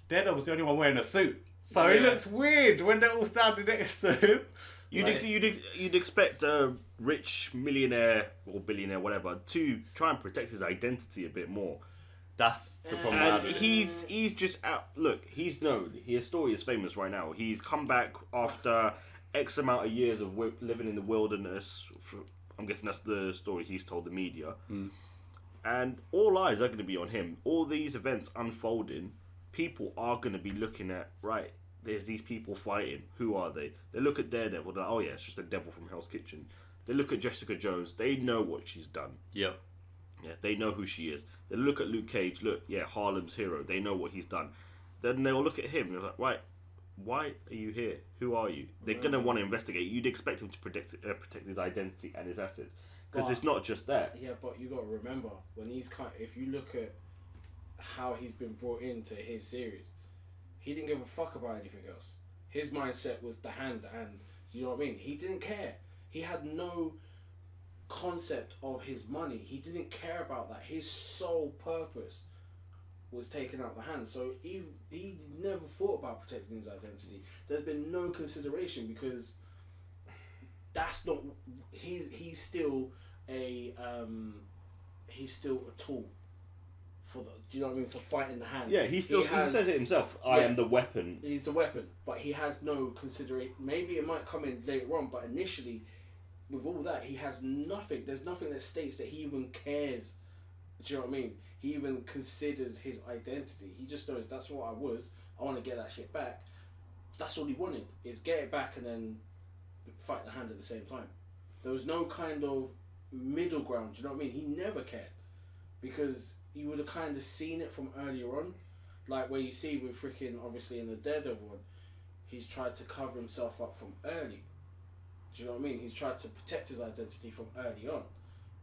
Daredevil was the only one wearing a suit. So it looks weird when they're all standing next to him.
You'd expect a rich millionaire or billionaire, whatever, to try and protect his identity a bit more.
That's the problem.
And he's just out. Look, he's known. His story is famous right now. He's come back after X amount of years of living in the wilderness. I'm guessing that's the story he's told the media. And all eyes are going to be on him. All these events unfolding, people are going to be looking at, right, there's these people fighting. Who are they? They look at Daredevil. They're like, oh yeah, it's just a devil from Hell's Kitchen. They look at Jessica Jones. They know what she's done.
Yeah.
Yeah, they know who she is. They look at Luke Cage. Look, yeah, Harlem's hero. They know what he's done. Then they'll look at him and they're like, right, why are you here? Who are you? They're going to want to investigate. You'd expect him to protect his identity and his assets. Because it's not just that.
Yeah, but you got to remember, when if you look at how he's been brought into his series, he didn't give a fuck about anything else. His mindset was the hand, and you know what I mean? He didn't care. He had no concept of his money. He didn't care about that. His sole purpose was taking out the hand. So he never thought about protecting his identity. There's been no consideration because that's not he's still a tool for the, do you know what I mean, for fighting the hand.
Yeah, he says it himself. I am the weapon.
He's the weapon, but he has no consideration. Maybe it might come in later on, but initially, with all that, he has nothing. There's nothing that states that he even cares. Do you know what I mean? He even considers his identity. He just knows that's what I was. I want to get that shit back. That's all he wanted, is get it back and then fight the hand at the same time. There was no kind of middle ground. Do you know what I mean? He never cared, because you would have kind of seen it from earlier on, like where you see with freaking, obviously in the Daredevil one, he's tried to cover himself up from early. Do you know what I mean? He's tried to protect his identity from early on.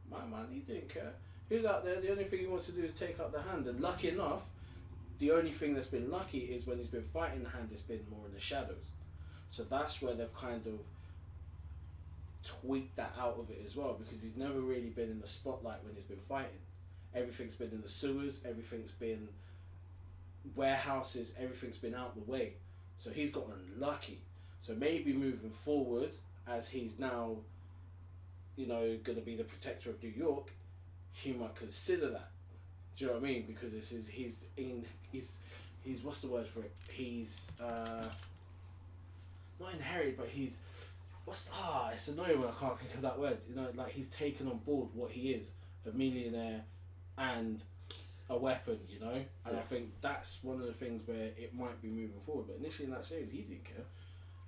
My man, he didn't care. He was out there, the only thing he wants to do is take out the hand, and lucky enough, the only thing that's been lucky is when he's been fighting the hand, it's been more in the shadows. So that's where they've kind of tweaked that out of it as well, because he's never really been in the spotlight when he's been fighting. Everything's been in the sewers, everything's been warehouses, everything's been out the way. So he's gotten lucky. So maybe moving forward, as he's now, going to be the protector of New York, he might consider that. Do you know what I mean? Because he's what's the word for it? He's not inherited, but he's it's annoying when I can't think of that word. Like he's taken on board what he is, a millionaire and a weapon, and I think that's one of the things where it might be moving forward. But initially in that series, he didn't care.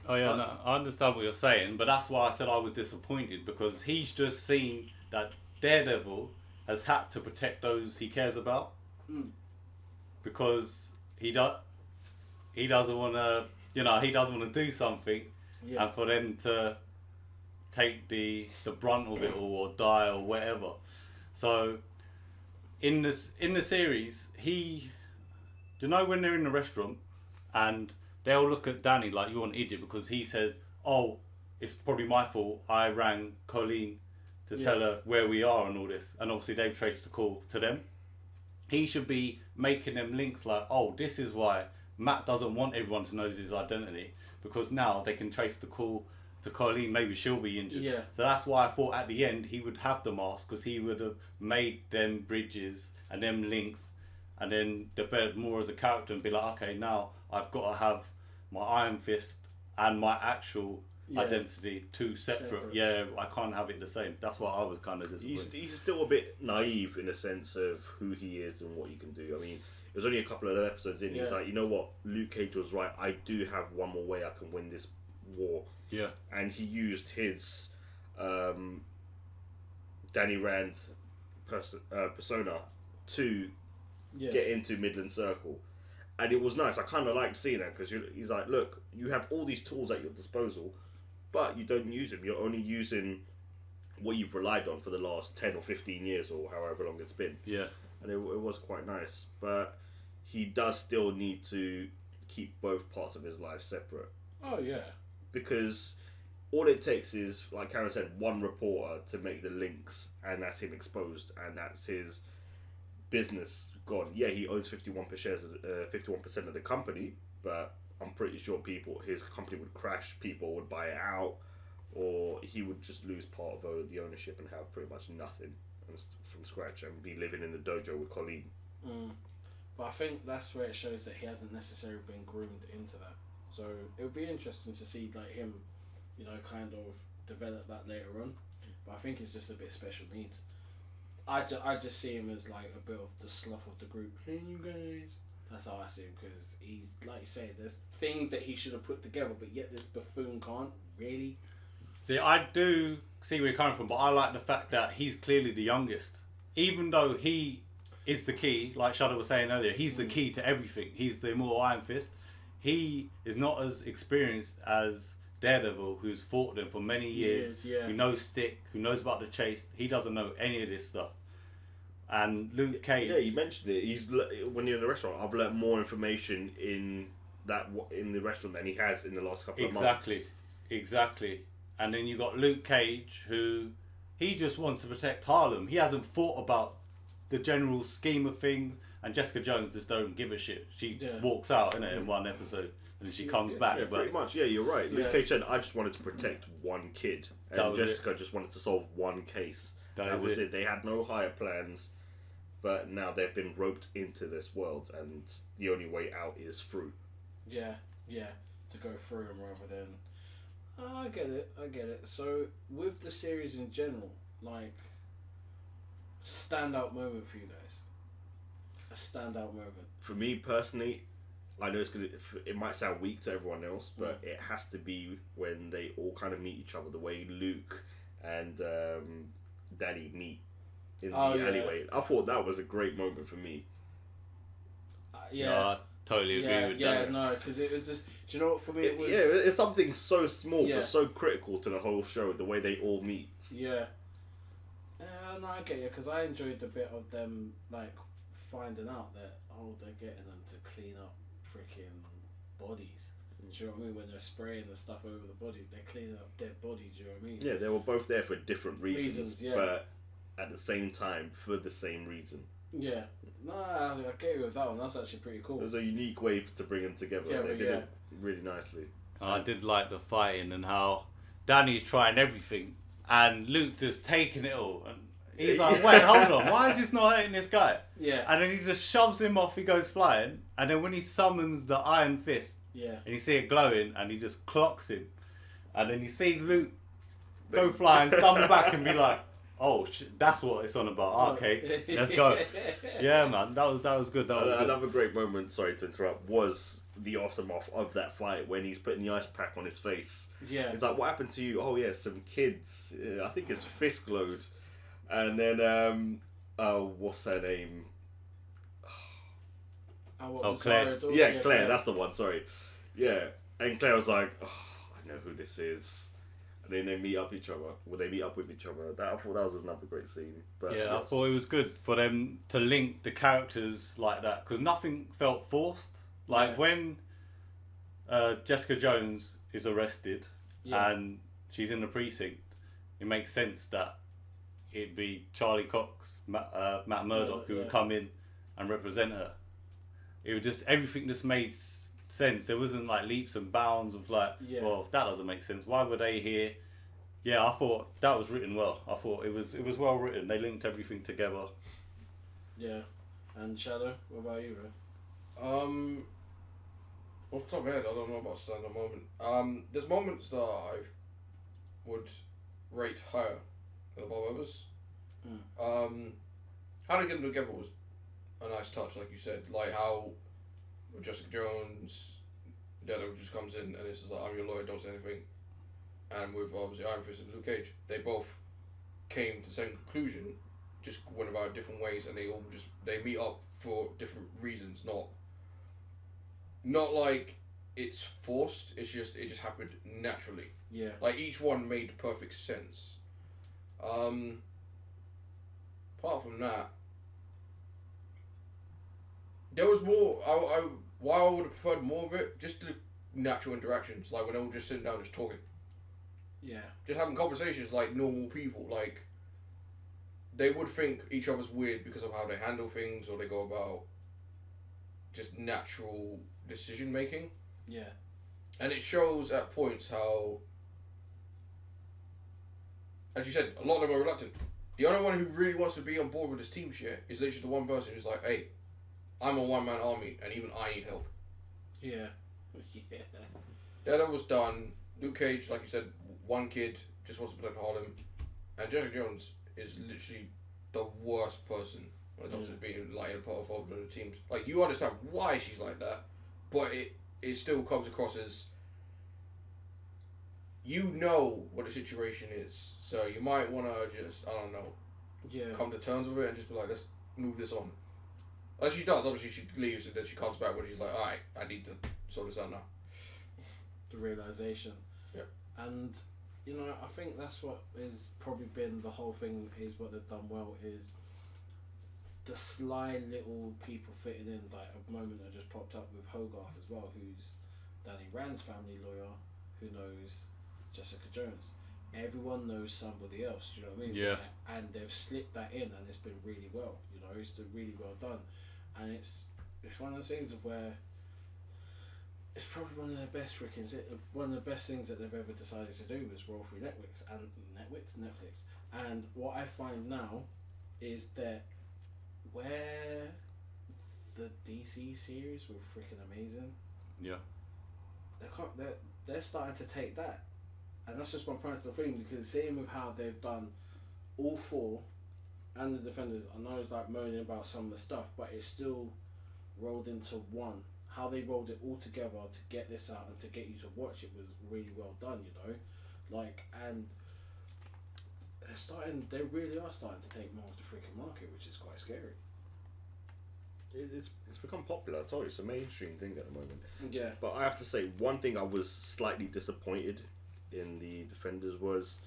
Oh yeah, no, I understand what you're saying, but that's why I said I was disappointed, because he's just seen that Daredevil has had to protect those he cares about, because he doesn't want to, he doesn't want to do something, and for them to take the brunt of it all, or die or whatever. So in the series, when they're in the restaurant and they'll look at Danny like, you're an idiot, because he said, oh, it's probably my fault, I rang Colleen to tell her where we are and all this, and obviously they've traced the call to them. He should be making them links like, oh, this is why Matt doesn't want everyone to know his identity, because now they can trace the call to Colleen, maybe she'll be injured.
Yeah.
So that's why I thought at the end he would have the mask, because he would have made them bridges and them links, and then developed more as a character and be like, okay, now I've got to have my Iron Fist and my actual identity two separate. Yeah, I can't have it the same. That's why I was kind of disappointed.
He's still a bit naive in the sense of who he is and what he can do. I mean, it was only a couple of episodes in. He's like, you know what, Luke Cage was right. I do have one more way I can win this war.
Yeah. And
he used his Danny Rand persona to get into Midland Circle. And it was nice. I kind of like seeing that, because he's like, look, you have all these tools at your disposal, but you don't use them. You're only using what you've relied on for the last 10 or 15 years or however long it's been.
Yeah.
And it was quite nice. But he does still need to keep both parts of his life separate.
Oh, yeah.
Because all it takes is, like Karen said, one reporter to make the links, and that's him exposed, and that's his business gone. Yeah, he owns 51% of the company, but I'm pretty sure his company would crash, people would buy it out, or he would just lose part of the ownership and have pretty much nothing from scratch and be living in the dojo with Colleen.
But I think that's where it shows that he hasn't necessarily been groomed into that. So it would be interesting to see like him, kind of develop that later on. But I think he's just a bit special needs. I just see him as like a bit of the sloth of the group. Hey, you guys. That's how I see him, because he's, like you say, there's things that he should have put together, but yet this buffoon can't really.
See, I do see where you're coming from, but I like the fact that he's clearly the youngest. Even though he is the key, like Shadow was saying earlier, he's the key to everything. He's the immortal Iron Fist. He is not as experienced as Daredevil, who's fought them for many years, who knows stick, who knows about the chase. He doesn't know any of this stuff. And Luke Cage.
Yeah, you mentioned it. When you're in the restaurant, I've learnt more information in the restaurant than he has in the last couple of months.
Exactly. And then you got Luke Cage, who he just wants to protect Harlem. He hasn't thought about the general scheme of things. And Jessica Jones just don't give a shit. She walks out in one episode, and she comes back.
Yeah, pretty much. Yeah, you're right. Luke Cage said, "I just wanted to protect one kid," and Jessica just wanted to solve one case. That was it. They had no higher plans, but now they've been roped into this world, and the only way out is through.
Yeah, to go through them rather than. I get it. So with the series in general, like, standout moment for you guys. A standout moment.
For me personally, I know it might sound weak to everyone else, but it has to be when they all kind of meet each other. The way Luke and Danny meet in the alleyway. I thought that was a great moment for me.
I totally agree with that.
No, because it was just. Do you know what? For me, it was.
Yeah, it's something so small but so critical to the whole show. The way they all meet.
Yeah. No, I get you, because I enjoyed the bit of them like finding out that they're getting them to clean up freaking bodies. Do you know what I mean? When they're spraying the stuff over the bodies, they're cleaning up dead bodies. Do you know what I mean?
Yeah, they were both there for different reasons, but at the same time for the same reason.
Yeah. No, I get you with that one. That's actually pretty cool.
It was a unique way to bring them together.
Yeah,
They did it really nicely.
I did like the fighting and how Danny's trying everything and Luke's just taking it all. And he's like, wait, hold on, why is this not hurting this guy?
Yeah.
And then he just shoves him off, he goes flying. And then when he summons the Iron Fist,
Yeah.
and you see it glowing, and he just clocks him. And then you see Luke go flying, stumble back and be like, oh, that's what it's on about. Okay, let's go. Yeah, man, that was good. That was good.
Another great moment, sorry to interrupt, was the aftermath of that fight when he's putting the ice pack on his face.
Yeah.
It's like, what happened to you? Oh, yeah, some kids. I think his fist glowed. And then, what's her name?
Claire.
Yeah, Claire, that's the one, sorry. Yeah, and Claire was like, oh, I know who this is. And then they meet up each other. Well, they meet up with each other. I thought that was another great scene. But
yeah, I thought it was good for them to link the characters like that because nothing felt forced. Like when Jessica Jones is arrested and she's in the precinct, it makes sense that it'd be Charlie Cox, Matt Murdock, who would come in and represent her. It was just, everything just made sense. There wasn't like leaps and bounds of like, well, that doesn't make sense. Why were they here? Yeah, I thought that was written well. I thought it was well written. They linked everything together.
Yeah. And Shadow, what about you, bro?
Off the top of my head, I don't know about standout moment. There's moments that I would rate higher than above others. How they get them together was a nice touch, like you said. Like how with Jessica Jones, Daredevil just comes in and it's just like, I'm your lawyer, don't say anything. And with obviously Iron Fist and Luke Cage, they both came to the same conclusion, just went about different ways, and they meet up for different reasons, not like it's forced. It just happened naturally.
Yeah.
Like each one made perfect sense. Apart from that, there was more. While I would have preferred more of it, just the natural interactions, like when they were just sitting down, just talking.
Yeah.
Just having conversations like normal people. Like they would think each other's weird because of how they handle things or they go about just natural decision making.
Yeah.
And it shows at points how, as you said, a lot of them are reluctant. The only one who really wants to be on board with this team shit is literally the one person who's like, hey, I'm a one-man army and even I need help.
Yeah. Yeah.
Daredevil's done. Luke Cage, like you said, one kid just wants to protect Harlem. And Jessica Jones is literally the worst person when it comes to being like in a part of the teams. Like you understand why she's like that, but it still comes across as you know what the situation is. So you might want to just, I don't know, come to terms with it and just be like, let's move this on. As she does, obviously she leaves and then she comes back when she's like, alright, I need to sort this out now.
The realisation.
Yeah.
And, you know, I think that's what has probably been the whole thing is what they've done well is the sly little people fitting in, like a moment that just popped up with Hogarth as well, who's Danny Rand's family lawyer, who knows Jessica Jones. Everyone knows somebody else, do you know what I mean?
Yeah.
And they've slipped that in and it's been really well, you know, it's been really well done. And it's one of those things of where it's probably one of the best one of the best things that they've ever decided to do was roll through Netflix. And what I find now is that where the DC series were freaking amazing, they're starting to take that, and that's just my personal thing because seeing with how they've done all four and the Defenders, I know it's like moaning about some of the stuff, but it's still rolled into one. How they rolled it all together to get this out and to get you to watch it was really well done, you know, like, and they really are starting to take more of the freaking market, which is quite scary.
It's become popular. I told you, it's a mainstream thing at the moment.
Yeah.
But I have to say, one thing I was slightly disappointed in the Defenders was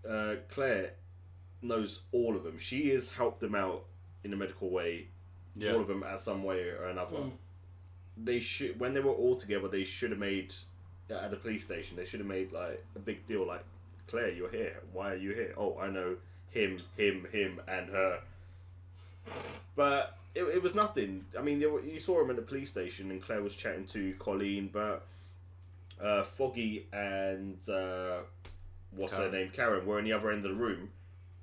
Claire knows all of them. She has helped them out in a medical way. Yeah. All of them at some way or another. They should, when they were all together, they should have made at the police station. They should have made like a big deal, like, Claire, you're here. Why are you here? Oh, I know him, and her. But it was nothing. I mean, you saw him at the police station, and Claire was chatting to Colleen, but Foggy and what's her name, Karen, were in the other end of the room.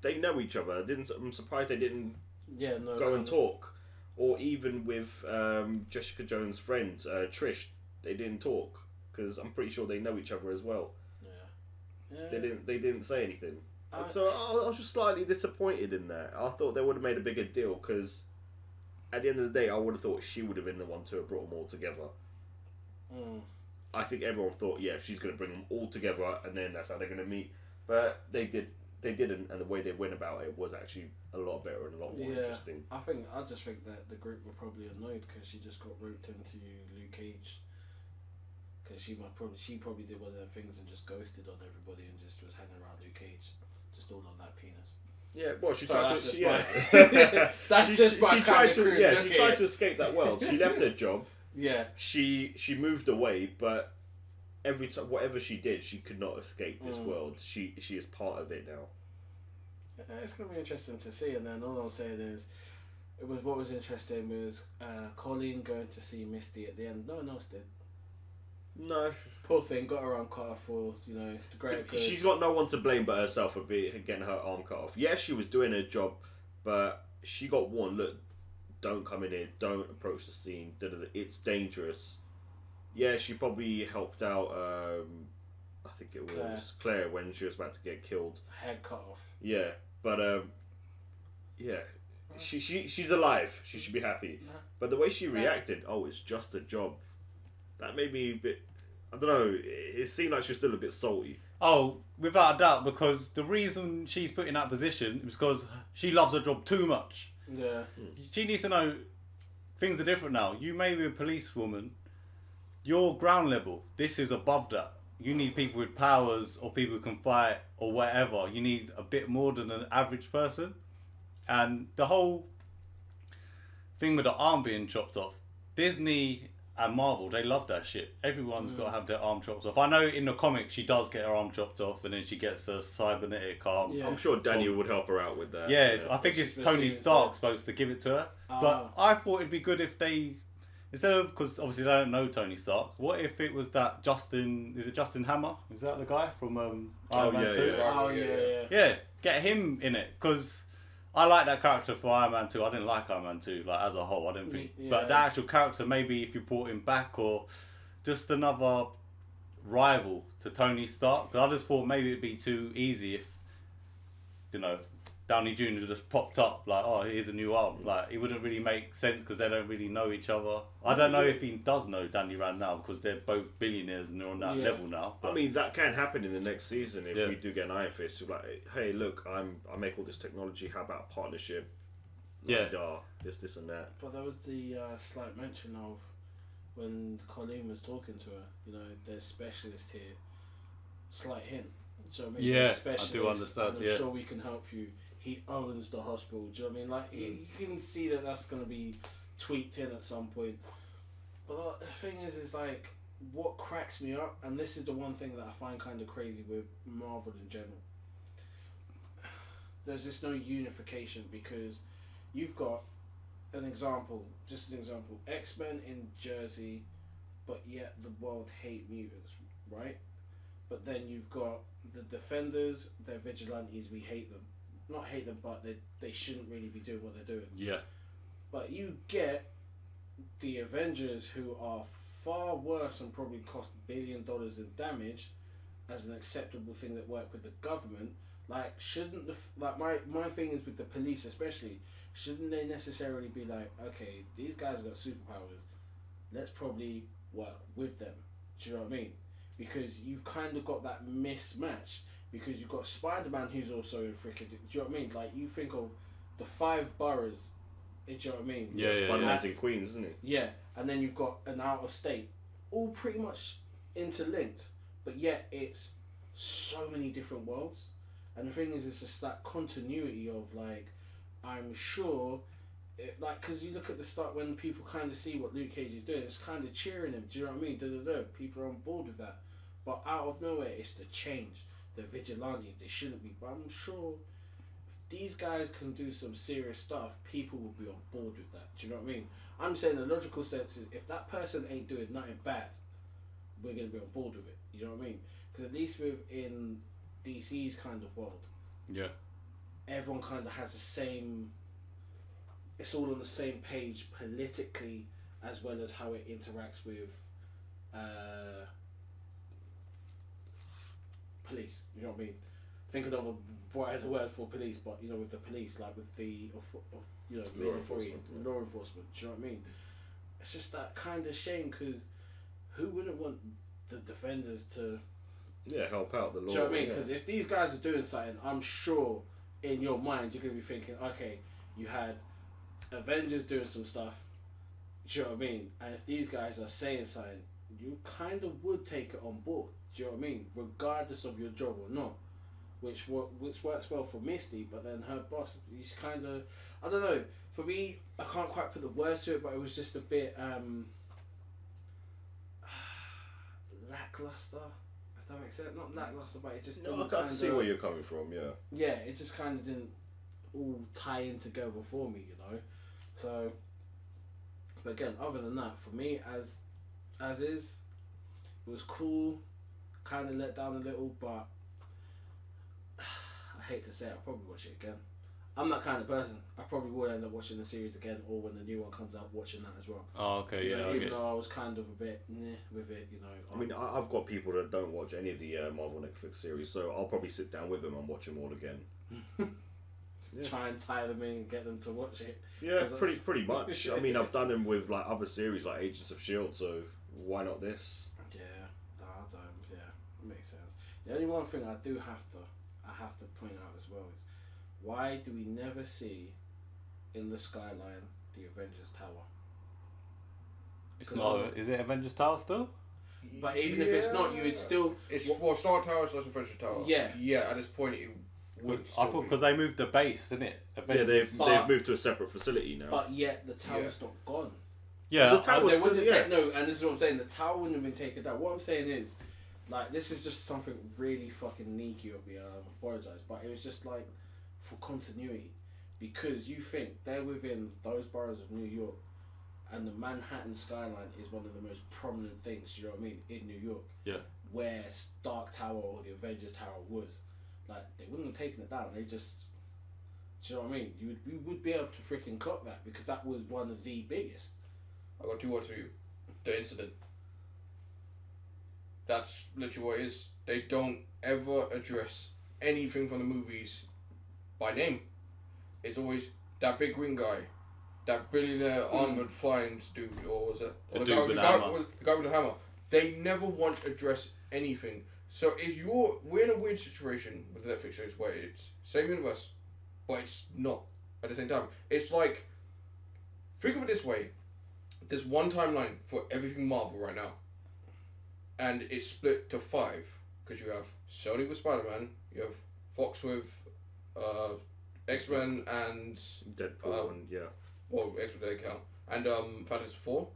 They know each other. I'm surprised they didn't go and talk. Or even with Jessica Jones' friend Trish, they didn't talk because I'm pretty sure they know each other as well.
Yeah.
They didn't say anything. So I was just slightly disappointed in that. I thought they would have made a bigger deal because at the end of the day, I would have thought she would have been the one to have brought them all together. I think everyone thought, yeah, she's going to bring them all together and then that's how they're going to meet. But they didn't, and the way they went about it was actually a lot better and a lot more interesting.
I just think that the group were probably annoyed because she just got roped into Luke Cage. Because she probably did one of the things and just ghosted on everybody and just was hanging around Luke Cage, just all on that penis.
Yeah, well, she
Sorry,
tried to.
Yeah. That's just my kind of crew.
Yeah, she tried to escape that world. She left her job.
Yeah.
She moved away, but every time, whatever she did, she could not escape this world. She is part of it now.
It's gonna be interesting to see, and then all I'm saying is, what was interesting was Colleen going to see Misty at the end. No one else did.
No.
Poor thing, got her arm cut off for, the great good.
She's got no one to blame but herself for getting her arm cut off. Yeah, she was doing her job, but she got warned, look, don't come in here, don't approach the scene, it's dangerous. Yeah, she probably helped out, I think it was Claire when she was about to get killed.
Head cut off.
Yeah, but, yeah. She's alive, she should be happy. But the way she reacted, it's just a job. That made me a bit, I don't know, it seemed like she was still a bit salty.
Oh, without a doubt, because the reason she's put in that position is because she loves her job too much.
Yeah.
She needs to know things are different now. You may be a policewoman, you're ground level. This is above that. You need people with powers or people who can fight or whatever. You need a bit more than an average person. And the whole thing with the arm being chopped off, Disney and Marvel, they love that shit. Everyone's got to have their arm chopped off. I know in the comics she does get her arm chopped off and then she gets a cybernetic arm.
Yeah. I'm sure Daniel would help her out with that.
Yeah, I think it's Tony Stark supposed to give it to her. But I thought it'd be good if they, instead of, because obviously they don't know Tony Stark, what if it was that Justin Hammer? Is that the guy from Iron Man 2? Yeah, get him in it, because I like that character for Iron Man 2. I didn't like Iron Man 2 as a whole. I didn't think, but the actual character, maybe if you brought him back, or just another rival to Tony Stark. Because I just thought maybe it'd be too easy if Downey Jr. just popped up like, oh, here's a new arm. Like, it wouldn't really make sense because they don't really know each other. I don't know if he does know Danny Rand now because they're both billionaires and they're on that level now.
But I mean, that can happen in the next season if we do get an Iron Fist. You're like, hey, look, I make all this technology. How about a partnership? Like, this and that.
But there was the slight mention of when Colleen was talking to her. There's specialist here. Slight hint. Do you know what I mean?
Yeah, I do understand.
I'm sure we can help you. He owns the hospital. Do you know what I mean? Like, you can see that that's going to be tweaked in at some point. But the thing is like, what cracks me up, and this is the one thing that I find kind of crazy with Marvel in general. There's just no unification, because you've got just an example, X-Men in Jersey, but yet the world hate mutants, right? But then you've got the Defenders, they're vigilantes, we hate them. Not hate them, but they shouldn't really be doing what they're doing.
Yeah.
But you get the Avengers, who are far worse and probably cost $1 billion in damage, as an acceptable thing that work with the government. Like, shouldn't my thing is with the police especially, shouldn't they necessarily be like, okay, these guys got superpowers, let's probably work with them. Do you know what I mean? Because you've kind of got that mismatch. Because you've got Spider-Man, who's also in freaking... Do you know what I mean? Like, you think of the 5 boroughs. Do you know what I mean?
Yeah, Spider-Man's in Queens, isn't it?
Yeah, and then you've got an out-of-state. All pretty much interlinked. But yet, it's so many different worlds. And the thing is, it's just that continuity of, like, I'm sure... because you look at the start when people kind of see what Luke Cage is doing, it's kind of cheering him. Do you know what I mean? People are on board with that. But out of nowhere, it's the change. The vigilantes, they shouldn't be. But I'm sure these guys can do some serious stuff, people will be on board with that. Do you know what I mean? I'm saying the logical sense is if that person ain't doing nothing bad, we're gonna be on board with it. You know what I mean? Because at least within DC's kind of world,
yeah,
everyone kind of has the same. It's all on the same page politically, as well as how it interacts with police. You know what I mean? Thinking of a wider word for police, but you know, with the police, like with the law enforcement. Do you know what I mean? It's just that kind of shame, because who wouldn't want the defenders to
help out the law?
Do you know what I mean? Because if these guys are doing something, I'm sure in your mind you're gonna be thinking, okay, you had Avengers doing some stuff. Do you know what I mean? And if these guys are saying something, you kind of would take it on board. Do you know what I mean? Regardless of your job or not. Which works well for Misty, but then her boss, he's kind of, I don't know. For me, I can't quite put the words to it, but it was just a bit lackluster. If that makes sense, not lackluster, but it just didn't.
I can see where you're coming from. Yeah.
Yeah, it just kind of didn't all tie in together for me, you know. So, but again, other than that, for me, as is, it was cool. Kind of let down a little, but I hate to say it, I'll probably watch it again. I'm that kind of person. I probably will end up watching the series again, or when the new one comes out, watching that as well.
Oh, okay, yeah.
Even though I was kind of a bit with it, you know.
I mean, I've got people that don't watch any of the Marvel Netflix series, so I'll probably sit down with them and watch them all again.
Try and tie them in and get them to watch it.
Yeah, pretty much. I mean, I've done them with like other series like Agents of S.H.I.E.L.D., so why not this? It
makes sense. The only one thing I have to point out as well is, why do we never see in the skyline the Avengers Tower?
It's not. Is it Avengers Tower still?
But even if it's not, you would still.
It's Star Tower / Avengers Tower.
Yeah.
Yeah. At this point, it would.
I thought because they moved the base, isn't it?
Avengers. Yeah, they've moved to a separate facility now.
But yet the tower's not gone.
Yeah.
The tower
and this is what I'm saying. The tower wouldn't have been taken down. What I'm saying is, like, this is just something really fucking sneaky of me. I apologise, but it was just like for continuity, because you think they're within those boroughs of New York, and the Manhattan skyline is one of the most prominent things. Do you know what I mean? In New York,
yeah,
where Stark Tower or the Avengers Tower was, like, they wouldn't have taken it down. They just, do you know what I mean? You would be able to freaking clock that, because that was one of the biggest.
I got 2 words for you: the incident. That's literally what it is. They don't ever address anything from the movies by name. It's always that big green guy, that billionaire armored flying dude, or was it? Or the guy with the hammer. They never want to address anything. So we're in a weird situation with the Netflix series where it's same universe, but it's not at the same time. It's like, think of it this way: there's one timeline for everything Marvel right now, and it's split to 5, because you have Sony with Spider-Man, you have Fox with X-Men and
Deadpool, and
well, X-Men they count, and Fantastic Four.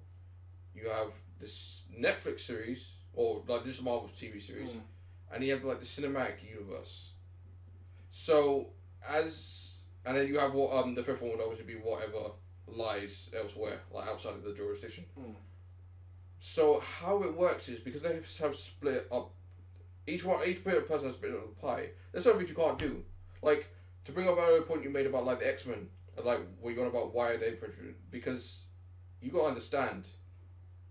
You have this Netflix series, or like this Marvel TV series, and you have like the cinematic universe. So and then you have what the 5th one would obviously be whatever lies elsewhere, like outside of the jurisdiction. So how it works is, because they have split up, each person has split up the pie. There's something you can't do. Like, to bring up another point you made about like the X-Men, like what you're on about, why are they prejudiced? Because you gotta understand,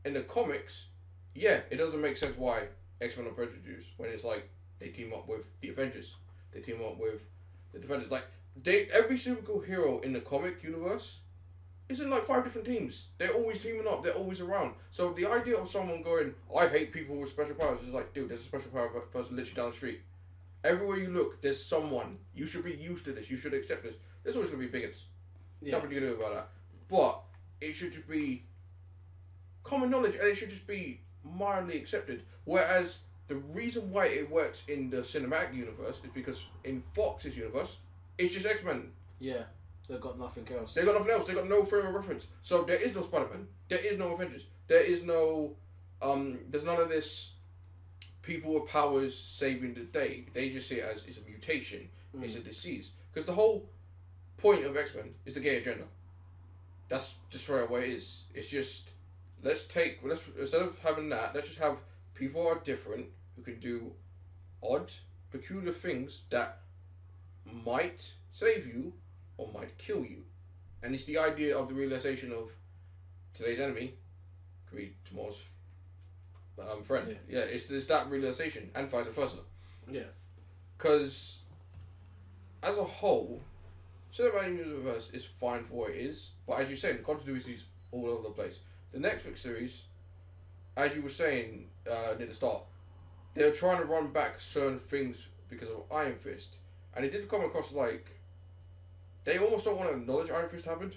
in the comics, it doesn't make sense why X-Men are prejudiced when it's like they team up with the Avengers, they team up with the Defenders. Like, every superhero in the comic universe is in like 5 different teams. They're always teaming up. They're always around. So the idea of someone going, I hate people with special powers, is like, dude, there's a special power person literally down the street. Everywhere you look, there's someone. You should be used to this. You should accept this. There's always going to be bigots. Nothing you can do about that. But it should just be common knowledge, and it should just be mildly accepted. Whereas the reason why it works in the cinematic universe is because in Fox's universe, it's just X-Men.
Yeah. They've got nothing else.
They've got nothing else. They've got no frame of reference. So there is no Spider-Man. There is no Avengers. There is no... there's none of this people with powers saving the day. They just see it as it's a mutation. It's a disease. because the whole point of X-Men is the gay agenda. That's just where it is. It's just instead of having that, let's just have people who are different who can do odd, peculiar things that might save you or might kill you. And it's the idea of the realization of today's enemy could be tomorrow's friend. Yeah, it's that realization and vice versa.
Yeah.
Because as a whole, Cinematic Universe is fine for what it is, but as you say, the continuity is all over the place. The Netflix series, as you were saying near the start, they're trying to run back certain things because of Iron Fist, and it did come across like they almost don't want to acknowledge Iron Fist happened.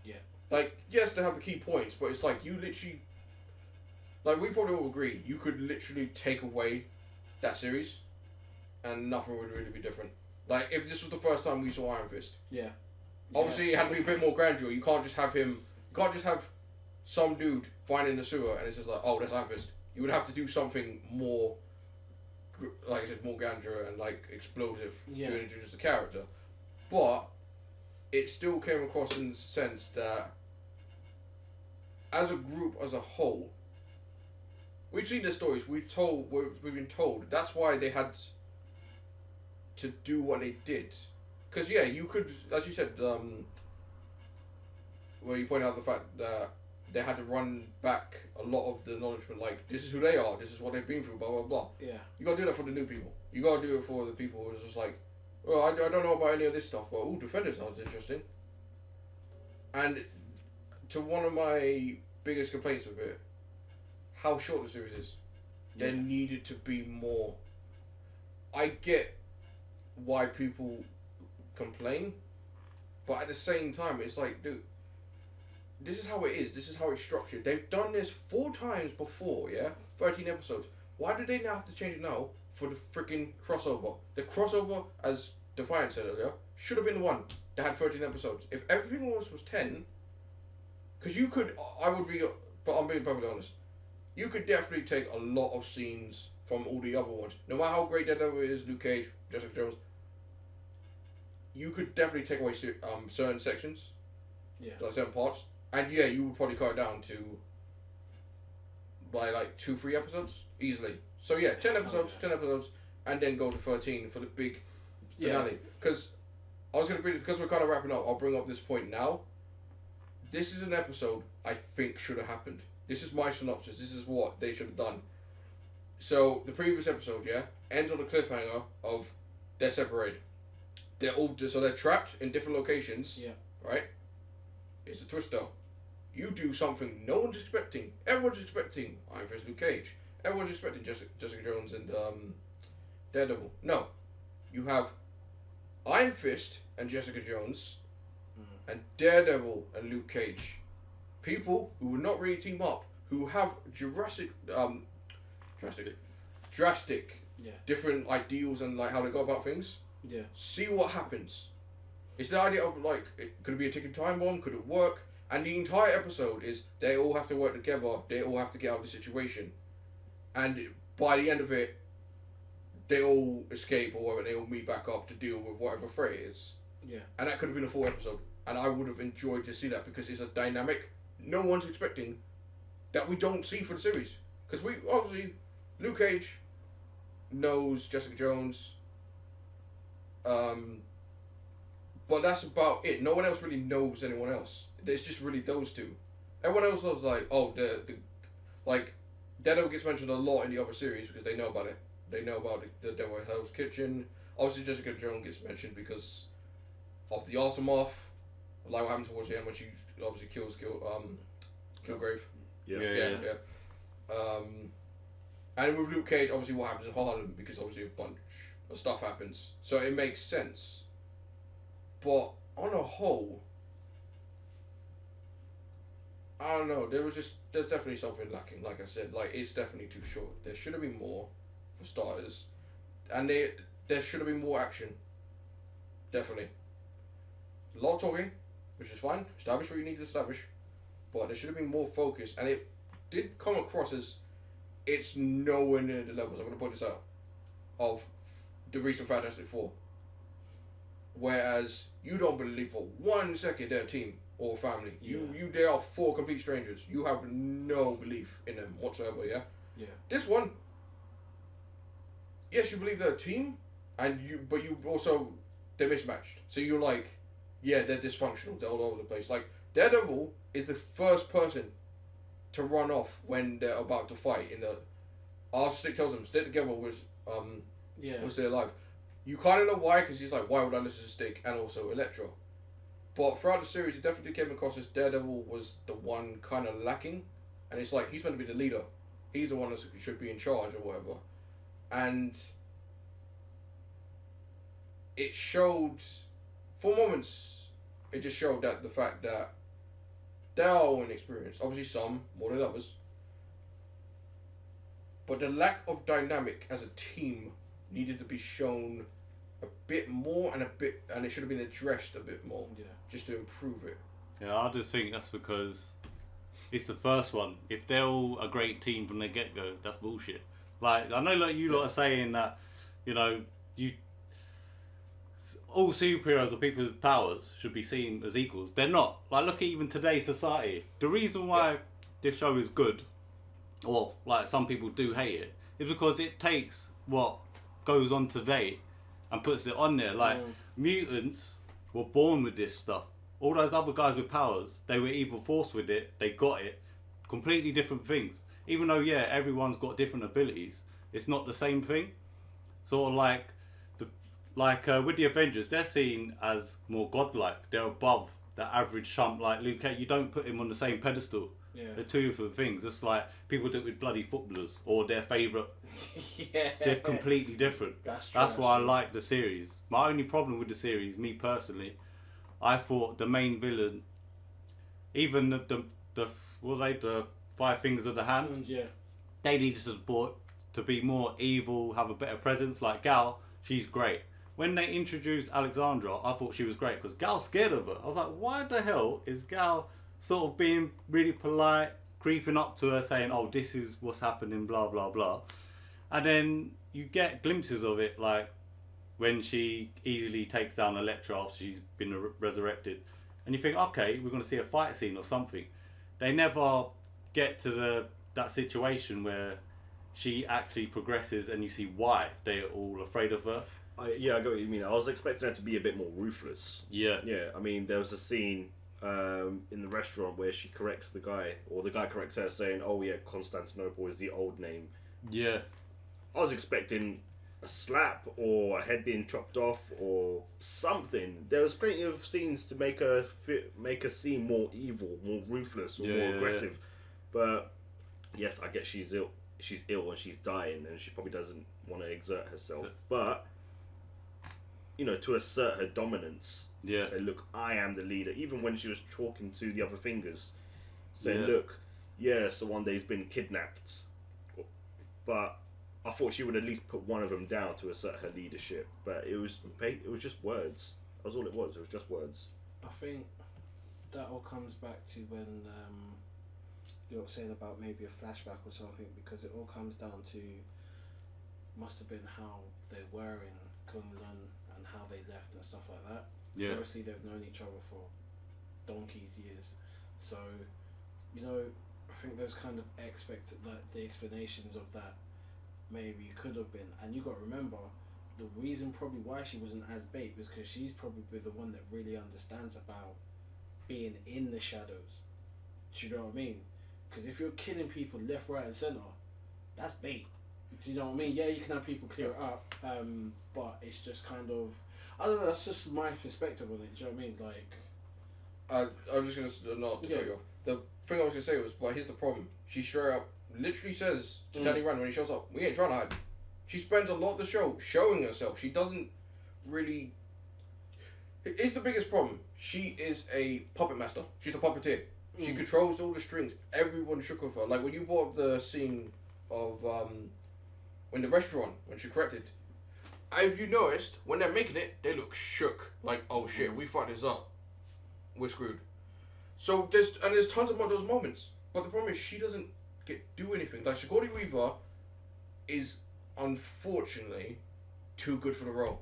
Yeah.
Like, yes, they have the key points, but it's like you literally, like we probably all agree, you could literally take away that series, and nothing would really be different. Like, if this was the first time we saw Iron Fist.
Yeah.
Obviously, it had to be a bit more grandeur. You can't just have him... You can't just have some dude finding the sewer and it's just like, oh, that's Iron Fist. You would have to do something more... Like I said, more grandeur and, like, explosive to introduce the character. But it still came across in the sense that as a group, as a whole, we've seen their stories. We've been told. That's why they had... to do what they did. Because, yeah, you could, as you said, where you point out the fact that they had to run back a lot of the acknowledgement, like, this is who they are, this is what they've been through, blah, blah, blah.
Yeah.
You gotta do that for the new people. You gotta do it for the people who are just like, well, I don't know about any of this stuff, but, ooh, Defender sounds interesting. And to one of my biggest complaints with it, how short the series is. There needed to be more. I get why people complain, but at the same time it's like, dude, this is how it is, this is how it's structured. They've done this 4 times before, 13 episodes. Why do they now have to change it now for the freaking crossover? The crossover, as Defiant said earlier, should have been the one that had 13 episodes. If everything was 10, because you could, but I'm being perfectly honest, you could definitely take a lot of scenes from all the other ones. No matter how great Daredevil is, Luke Cage, Jessica Jones, you could definitely take away certain sections, like certain parts, and you would probably cut it down to by like 2-3 episodes easily. So 10 episodes, and then go to 13 for the big finale. Because because we're kind of wrapping up, I'll bring up this point now. This is an episode I think should have happened. This is my synopsis. This is what they should have done. So the previous episode, ends on a cliffhanger of they're separated. They're trapped in different locations. Yeah. Right? It's a twist though. You do something no one's expecting. Everyone's expecting Iron Fist, Luke Cage. Everyone's expecting Jessica Jones and Daredevil. No. You have Iron Fist and Jessica Jones and Daredevil and Luke Cage. People who would not really team up, who have drastic different ideals and like how they go about things. Yeah. See what happens. It's the idea of like, could it be a ticking time bomb? Could it work? And the entire episode is they all have to work together. They all have to get out of the situation. And by the end of it, they all escape or whatever. They all meet back up to deal with whatever threat it is. Yeah. And that could have been a full episode. And I would have enjoyed to see that because it's a dynamic no one's expecting that we don't see for the series. Because we obviously, Luke Cage knows Jessica Jones. But that's about it. No one else really knows anyone else. It's just really those two. Everyone else knows like, oh, like Daredevil gets mentioned a lot in the other series because they know about it. They know about the Devil in Hell's Kitchen. Obviously, Jessica Jones gets mentioned because of the aftermath, like what happened towards the end when she obviously kills Kilgrave. Yeah. And with Luke Cage, obviously what happens in Harlem because obviously a bunch of stuff happens, so it makes sense. But on a whole, I don't know. There's definitely something lacking. Like I said, like it's definitely too short. There should have been more, for starters, and there should have been more action. Definitely. A lot of talking, which is fine. Establish what you need to establish, but there should have been more focus, and it did come across as it's nowhere near the levels. I'm going to point this out of the recent Fantastic Four. Whereas you don't believe for 1 second they're a team or family. They are 4 complete strangers. You have no belief in them whatsoever. Yeah.
Yeah.
This one. Yes, you believe they're a team, but you also they're mismatched. So you're like, yeah, they're dysfunctional. They're all over the place. Like Daredevil is the first person to run off when they're about to fight. Stick tells them stay together was stay alive. You kind of know why, because he's like, why would I listen to Stick and also Electro? But throughout the series, it definitely came across as Daredevil was the one kind of lacking, and it's like he's meant to be the leader. He's the one that should be in charge or whatever, and it showed for moments. It just showed that the fact that they are all inexperienced. Obviously, some more than others. But the lack of dynamic as a team needed to be shown a bit more and it should have been addressed a bit more, just to improve it.
Yeah, I just think that's because it's the first one. If they're all a great team from the get-go, that's bullshit. Like, I know like you lot are saying that, all superheroes or people with powers should be seen as equals. They're not. Like, look at even today's society. The reason why this show is good, or like some people do hate it, is because it takes what goes on today and puts it on there. Like, mutants were born with this stuff. All those other guys with powers, they were either forced with it, they got it. Completely different things. Even though, everyone's got different abilities, it's not the same thing. Sort of like with the Avengers, they're seen as more godlike. They're above the average chump like Luke Cage. You don't put him on the same pedestal.
Yeah.
They're two different things. It's like people do it with bloody footballers or their favourite. They're completely different. That's why I like the series. My only problem with the series, me personally, I thought the main villain, even the 5 fingers of the hand, they needed to be more evil, have a better presence. Like Gal, she's great. When they introduced Alexandra, I thought she was great because Gal's scared of her. I was like, why the hell is Gal sort of being really polite, creeping up to her, saying, "Oh, this is what's happening," blah blah blah, and then you get glimpses of it, like when she easily takes down Elektra after she's been resurrected, and you think, okay, we're going to see a fight scene or something. They never get to that situation where she actually progresses, and you see why they're all afraid of her.
I get what you mean. I was expecting her to be a bit more ruthless.
Yeah.
Yeah, I mean, there was a scene in the restaurant where she corrects the guy, or the guy corrects her, saying, "Oh yeah, Constantinople is the old name."
Yeah.
I was expecting a slap or a head being chopped off or something. There was plenty of scenes to make her seem more evil, more ruthless, or more aggressive. But yes, I guess she's ill. She's ill and she's dying, and she probably doesn't want to exert herself. But to assert her dominance.
Yeah.
Say, look, I am the leader. Even when she was talking to the other fingers, saying, look, so one day he's been kidnapped. But I thought she would at least put one of them down to assert her leadership. But it was just words. That was all it was. It was just words.
I think that all comes back to when you're saying about maybe a flashback or something, because it all comes down to must have been how they were in Kunlun and how they left and stuff like that.
Yeah.
Obviously, they've known each other for donkey's years, so I think those kind of the explanations of that maybe could have been, and you got to remember the reason probably why she wasn't as bait was because she's probably the one that really understands about being in the shadows. Do you know what I mean? Because if you're killing people left, right, and center, that's bait. Do you know what I mean? Yeah, you can have people clear it up, but it's just kind of, I don't know, that's just my perspective on it. Do you know what I mean? Like,
I was just going to, not to cut you off. The thing I was going to say was, but here's the problem. She straight up literally says to Danny Rand when he shows up, we ain't trying to hide. She spends a lot of the show showing herself. She doesn't really... Here's the biggest problem. She is a puppet master. She's a puppeteer. She controls all the strings. Everyone shook with her. Like when you brought up the scene of in the restaurant when she corrected. Have you noticed when they're making it, they look shook. Like, oh shit, we fucked this up. We're screwed. So there's tons of those moments. But the problem is she doesn't do anything. Like Sigourney Weaver is unfortunately too good for the role.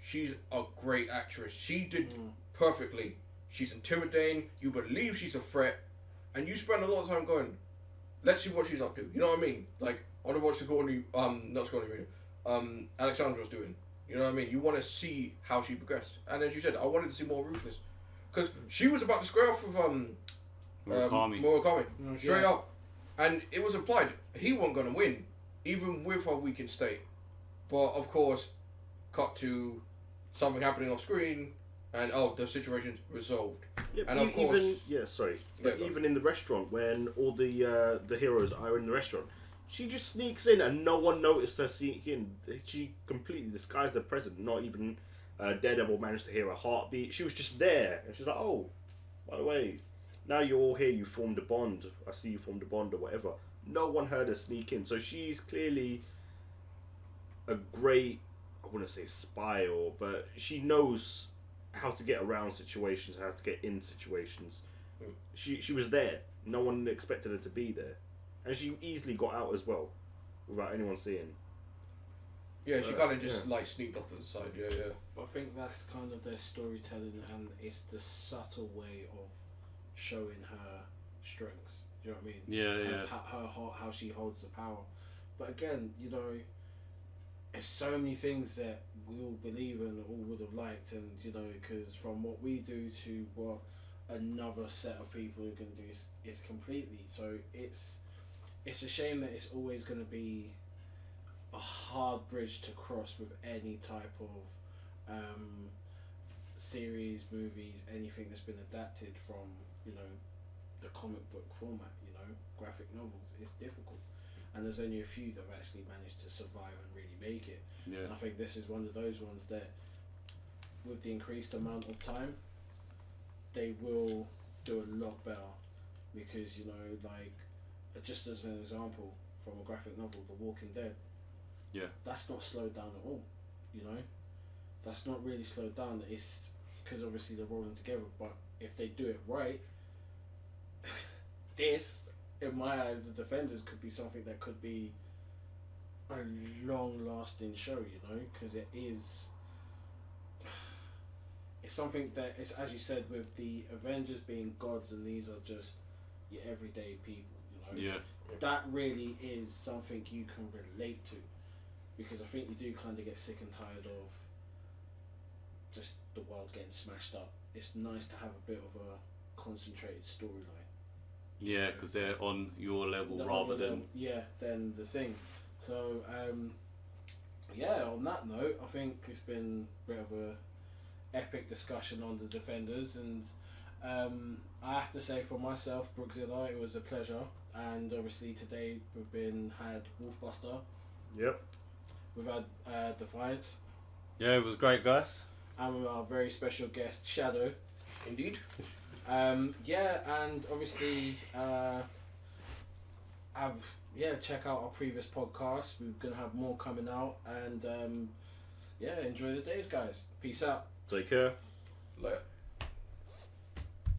she's a great actress. She did perfectly. She's intimidating. You believe she's a threat, and you spend a lot of time going, let's see what she's up to. You know what I mean? Like, I want to watch not Sigourney Weaver, Alexandra's doing. You know what I mean? You want to see how she progressed. And as you said, I wanted to see more Ruthless. Because she was about to square off with Murakami. Straight up. And it was implied he wasn't going to win, even with her weakened state. But, of course, cut to something happening off screen, and the situation's resolved.
Yeah,
and of course,
even in the restaurant when all the heroes are in the restaurant, she just sneaks in and no one noticed her sneak in. She completely disguised her presence. Not even Daredevil managed to hear her heartbeat. She was just there, and she's like, "Oh, by the way, now you're all here. You formed a bond. I see you formed a bond or whatever." No one heard her sneak in, so she's clearly a great, I wouldn't say spy, but she knows how to get around situations, how to get in situations. She was there. No one expected her to be there, and she easily got out as well, without anyone seeing.
Yeah, she kind of just like sneaked off to the side. Yeah.
I think that's kind of their storytelling, and it's the subtle way of showing her strengths. Do you know what I mean?
Yeah.
How she holds the power. But again, you know, there's so many things that we all believe in, all would have liked, and you know, because from what we do to what another set of people who can do is completely. So it's a shame that it's always going to be a hard bridge to cross with any type of series, movies, anything that's been adapted from, you know, the comic book format, you know, graphic novels. It's difficult, and there's only a few that have actually managed to survive and really make it.
Yeah.
And I think this is one of those ones that, with the increased amount of time, they will do a lot better, because, you know, like, just as an example from a graphic novel, The Walking Dead.
Yeah.
That's not slowed down at all, you know. That's not really slowed down. It's because obviously they're rolling together, but if they do it right, this, in my eyes, The Defenders could be something that could be a long-lasting show, you know, because it is. It's something that it's, as you said, with the Avengers being gods and these are just your everyday people, you know.
Yeah.
That really is something you can relate to, because I think you do kind of get sick and tired of just the world getting smashed up. It's nice to have a bit of a concentrated storyline.
Yeah, because they're on your level rather than
than the thing. So on that note, I think it's been a bit of a epic discussion on The Defenders, and I have to say for myself, Brookzilla, it was a pleasure. And obviously today we've had Wolfbuster.
Yep.
We've had Defiance.
Yeah, it was great, guys.
And with our very special guest, Shadow.
Indeed.
And obviously check out our previous podcast. We're gonna have more coming out, and enjoy the days, guys. Peace out.
Take care.
Later.